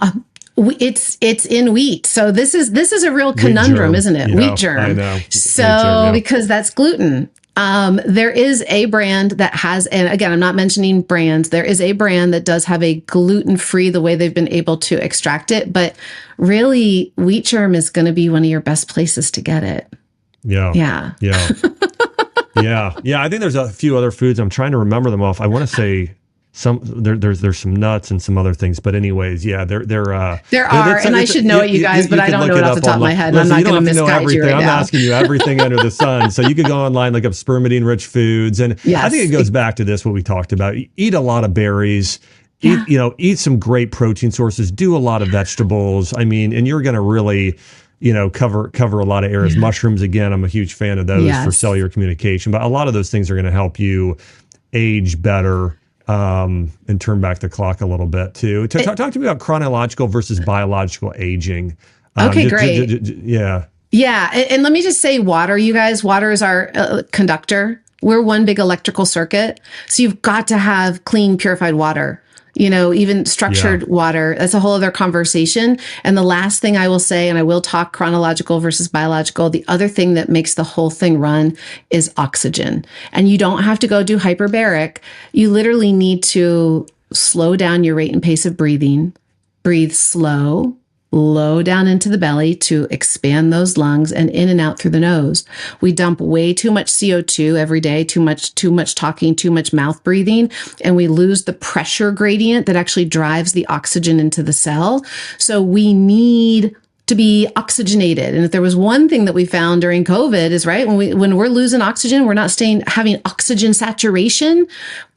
it's in wheat. So this is a real conundrum, isn't it? Wheat germ. I know. So because that's gluten. There is a brand that has, and again, I'm not mentioning brands. There is a brand that does have a gluten-free, the way they've been able to extract it. But really, wheat germ is going to be one of your best places to get it. Yeah. Yeah. Yeah. Yeah. I think there's a few other foods. I'm trying to remember them off. I want to say there's some nuts and some other things, but anyways, yeah, there are, and I should know it, you guys, but I don't know it off the top of my head. Listen, I'm not going to misguide you right I'm now. asking you everything under the sun. So you could go online, look up spermidine-rich foods, and I think it goes back to this what we talked about. Eat a lot of berries. Eat some great protein sources. Do a lot of vegetables. I mean, and you're going to really cover a lot of areas. Mushrooms, again, I'm a huge fan of those for cellular communication, but a lot of those things are going to help you age better and turn back the clock a little bit too. Talk to me about chronological versus biological aging. Okay, great. Yeah. Yeah. And let me just say water, you guys, water is our conductor. We're one big electrical circuit. So you've got to have clean, purified water. Even structured water. That's a whole other conversation. And the last thing I will say, and I will talk chronological versus biological, the other thing that makes the whole thing run is oxygen. And you don't have to go do hyperbaric. You literally need to slow down your rate and pace of breathing, breathe slow, low down into the belly to expand those lungs, and in and out through the nose. We dump way too much CO2 every day, too much talking, too much mouth breathing, and we lose the pressure gradient that actually drives the oxygen into the cell. So we need to be oxygenated. And if there was one thing that we found during COVID is when we're losing oxygen, we're not having oxygen saturation.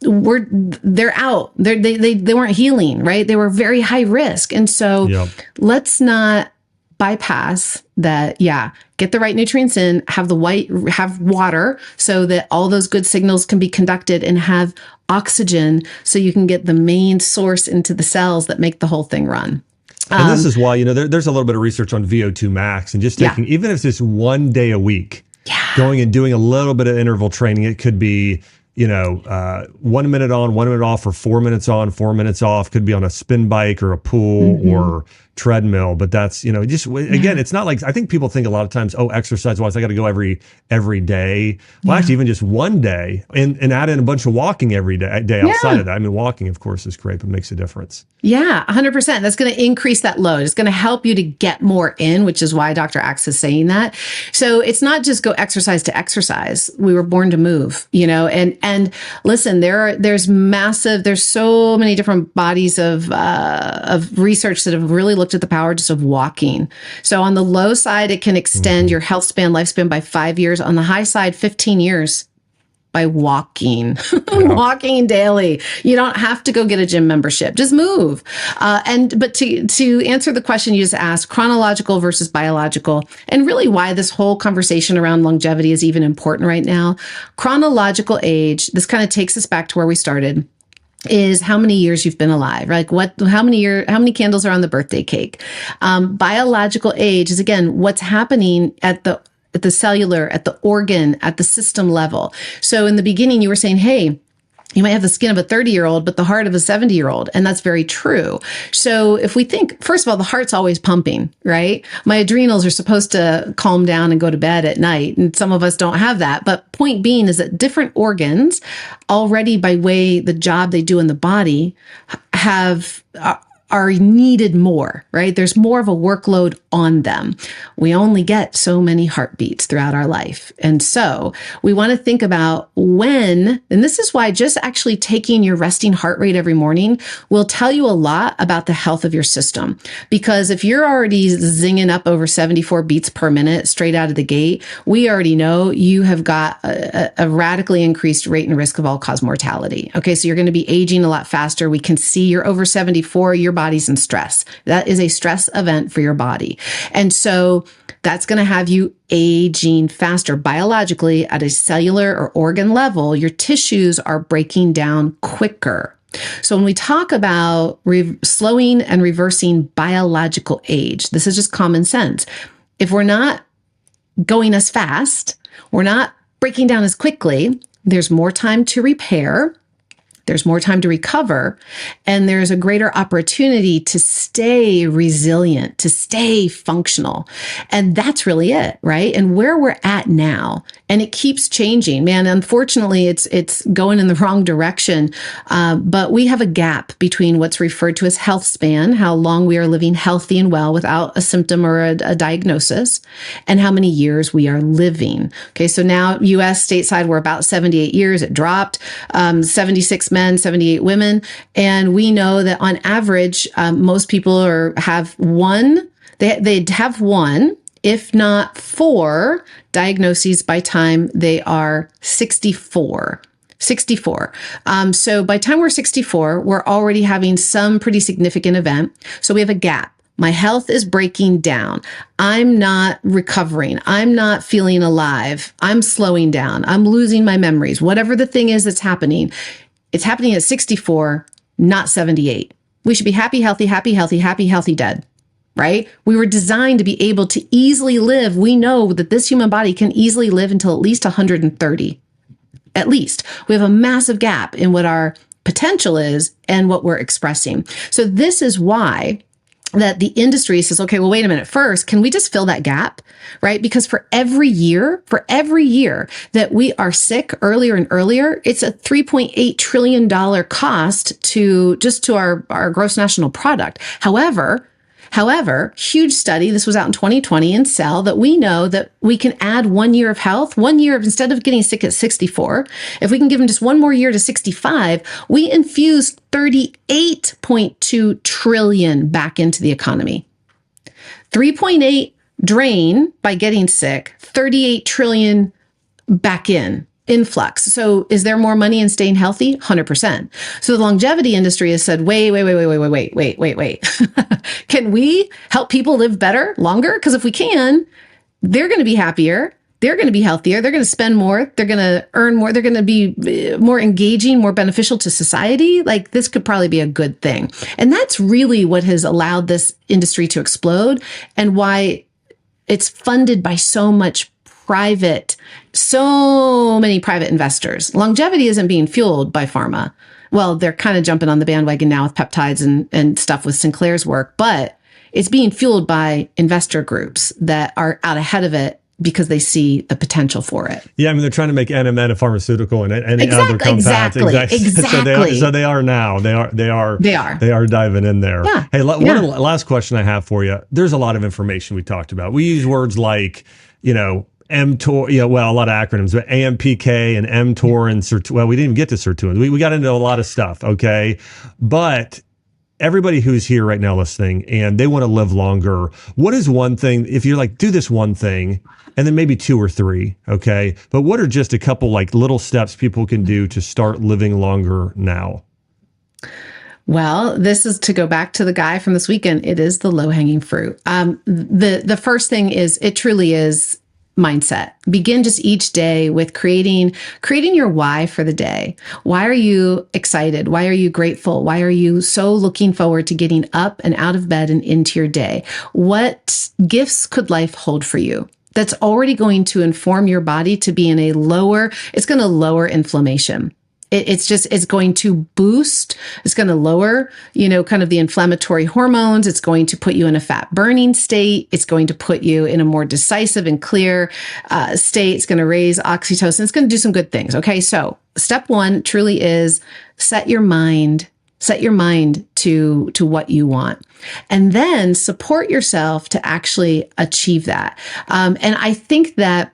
They're out. They weren't healing, right? They were very high risk. And so let's not bypass that. Yeah. Get the right nutrients in, have water so that all those good signals can be conducted, and have oxygen so you can get the main source into the cells that make the whole thing run. And this is why, there's a little bit of research on VO2 max, and just taking, even if it's just one day a week, going and doing a little bit of interval training. It could be, 1 minute on, 1 minute off, or 4 minutes on, 4 minutes off. Could be on a spin bike or a pool or treadmill. But that's, again, it's not like, I think people think a lot of times, exercise wise, I got to go every day. Well, actually, even just one day, and add in a bunch of walking every day outside of that. I mean, walking, of course, is great, but makes a difference. Yeah, 100%. That's going to increase that load. It's going to help you to get more in, which is why Dr. Axe is saying that. So it's not just go exercise to exercise. We were born to move, and listen, there's so many different bodies of research that have really looked at the power just of walking. So on the low side, it can extend your health span, lifespan by 5 years. On the high side, 15 years. By walking, walking daily. You don't have to go get a gym membership. Just move. But to answer the question you just asked, chronological versus biological, and really why this whole conversation around longevity is even important right now. Chronological age, this kind of takes us back to where we started, is how many years you've been alive, like how many candles are on the birthday cake. Biological age is, again, what's happening at the cellular, at the organ, at the system level. So in the beginning, you were saying, hey, you might have the skin of a 30-year-old, but the heart of a 70-year-old. And that's very true. So if we think, first of all, the heart's always pumping, right? My adrenals are supposed to calm down and go to bed at night. And some of us don't have that. But point being is that different organs already, by way the job they do in the body, are needed more, right? There's more of a workload on them. We only get so many heartbeats throughout our life. And so we want to think about when, and this is why just actually taking your resting heart rate every morning will tell you a lot about the health of your system. Because if you're already zinging up over 74 beats per minute straight out of the gate, we already know you have got a radically increased rate and risk of all-cause mortality. Okay, so you're going to be aging a lot faster. We can see you're over 74, your body's in stress. That is a stress event for your body. And so that's going to have you aging faster. Biologically, at a cellular or organ level, your tissues are breaking down quicker. So when we talk about slowing and reversing biological age, this is just common sense. If we're not going as fast, we're not breaking down as quickly, there's more time to repair, there's more time to recover, and there's a greater opportunity to stay resilient, to stay functional. And that's really it, right? And where we're at now, and it keeps changing, man, unfortunately, it's going in the wrong direction. But we have a gap between what's referred to as health span, how long we are living healthy and well without a symptom or a diagnosis, and how many years we are living. Okay, so now US stateside, we're about 78 years. It dropped, 76 men, 78 women. And we know that on average, most people have one, they'd have one, if not four diagnoses by time they are 64. 64. So by the time we're 64, we're already having some pretty significant event. So we have a gap. My health is breaking down. I'm not recovering. I'm not feeling alive. I'm slowing down. I'm losing my memories. Whatever the thing is that's happening, it's happening at 64, not 78. We should be happy, healthy, dead, right? We were designed to be able to easily live. We know that this human body can easily live until at least 130. At least. We have a massive gap in what our potential is and what we're expressing. So this is why that the industry says, okay, well, wait a minute. First, can we just fill that gap, right? Because for every year that we are sick earlier and earlier, it's a $3.8 trillion cost to our gross national product. However, huge study, this was out in 2020 in Cell, that we know that we can add 1 year of health, 1 year of, instead of getting sick at 64, if we can give them just one more year to 65, we infuse 38.2 trillion back into the economy. 3.8 drain by getting sick, 38 trillion back in. Influx. So is there more money in staying healthy? 100%. So the longevity industry has said, wait. Can we help people live better, longer? Because if we can, they're going to be happier. They're going to be healthier. They're going to spend more. They're going to earn more. They're going to be more engaging, more beneficial to society. Like, this could probably be a good thing. And that's really what has allowed this industry to explode and why it's funded by so many private investors. Longevity isn't being fueled by pharma. Well, they're kind of jumping on the bandwagon now with peptides and stuff with Sinclair's work, but it's being fueled by investor groups that are out ahead of it because they see the potential for it. Yeah, I mean, they're trying to make NMN a pharmaceutical and any other compounds. Exactly. So they are now. They are diving in there. Yeah. Hey, last question I have for you. There's a lot of information we talked about. We use words like, mTOR, a lot of acronyms, but AMPK and mTOR and well, we didn't even get to sirtuins. We got into a lot of stuff, okay? But everybody who's here right now listening and they want to live longer, what is one thing, if you're like, do this one thing, and then maybe two or three, okay? But what are just a couple like little steps people can do to start living longer now? Well, this is to go back to the guy from this weekend. It is the low-hanging fruit. The first thing is, it truly is mindset. Begin just each day with creating your why for the day. Why are you excited? Why are you grateful? Why are you so looking forward to getting up and out of bed and into your day? What gifts could life hold for you? That's already going to inform your body to be in it's going to lower inflammation. It's going to boost, it's going to lower, kind of the inflammatory hormones. It's going to put you in a fat burning state. It's going to put you in a more decisive and clear state. It's going to raise oxytocin. It's going to do some good things. Okay. So step one truly is set your mind Set your mind to what you want, and then support yourself to actually achieve that. And I think that,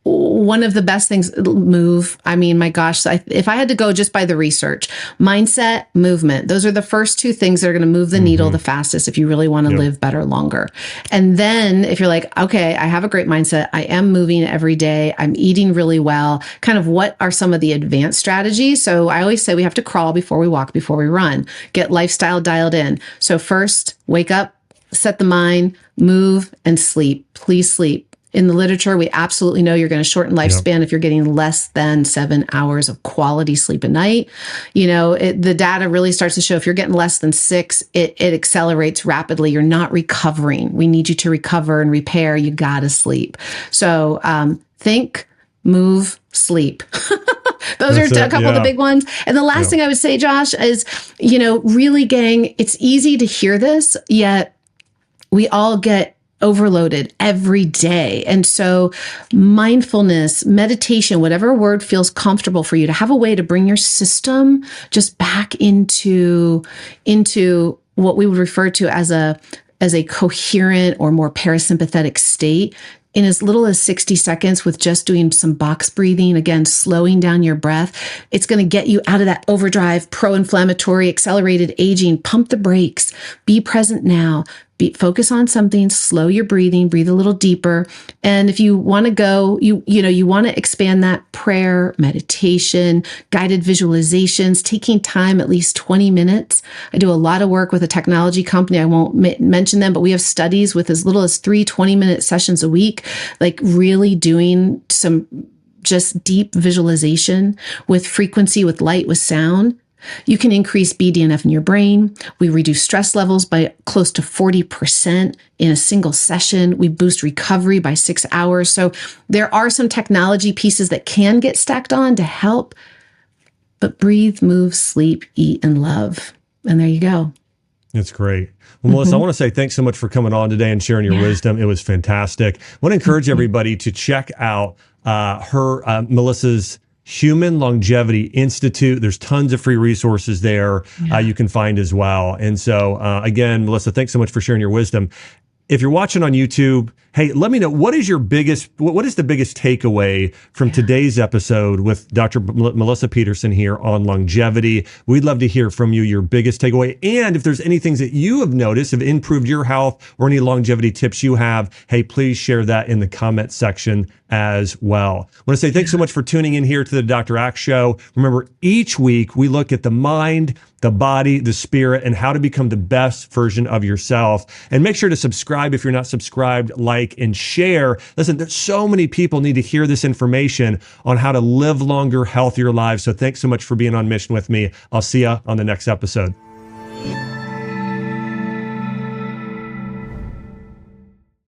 one of the best things, move. I mean, my gosh, if I had to go just by the research, mindset, movement, those are the first two things that are going to move the needle the fastest if you really want to live better, longer. And then if you're like, okay, I have a great mindset, I am moving every day, I'm eating really well, kind of what are some of the advanced strategies? So I always say we have to crawl before we walk, before we run, get lifestyle dialed in. So first, wake up, set the mind, move, and sleep. Please sleep. In the literature, we absolutely know you're going to shorten lifespan if you're getting less than 7 hours of quality sleep a night. The data really starts to show if you're getting less than 6, it accelerates rapidly. You're not recovering. We need you to recover and repair. You got to sleep. So think, move, sleep. Those are a couple of the big ones. And the last thing I would say, Josh, is, really, gang, it's easy to hear this, yet we all get overloaded every day. And so mindfulness, meditation, whatever word feels comfortable for you, to have a way to bring your system just back into what we would refer to as a coherent or more parasympathetic state in as little as 60 seconds with just doing some box breathing, again, slowing down your breath. It's going to get you out of that overdrive, pro-inflammatory, accelerated aging. Pump the brakes. Be present now. Focus on something, slow your breathing, breathe a little deeper. And if you want to go, you want to expand that prayer, meditation, guided visualizations, taking time, at least 20 minutes. I do a lot of work with a technology company. I won't mention them, but we have studies with as little as 3 20-minute sessions a week, like really doing some just deep visualization with frequency, with light, with sound. You can increase BDNF in your brain. We reduce stress levels by close to 40% in a single session. We boost recovery by 6 hours. So there are some technology pieces that can get stacked on to help, but breathe, move, sleep, eat, and love. And there you go. That's great. Well, Melissa, I want to say thanks so much for coming on today and sharing your wisdom. It was fantastic. I want to encourage everybody to check out Melissa's Human Longevity Institute. There's tons of free resources there you can find as well. And so, again, Melissa, thanks so much for sharing your wisdom. If you're watching on YouTube, hey, let me know, what is the biggest takeaway from today's episode with Dr. Melissa Petersen here on longevity? We'd love to hear from you, your biggest takeaway. And if there's any things that you have noticed have improved your health or any longevity tips you have, hey, please share that in the comment section as well. I want to say thanks so much for tuning in here to the Dr. Axe Show. Remember, each week we look at the mind, the body, the spirit, and how to become the best version of yourself. And make sure to subscribe if you're not subscribed, like, and share. Listen, there's so many people need to hear this information on how to live longer, healthier lives. So thanks so much for being on mission with me. I'll see you on the next episode.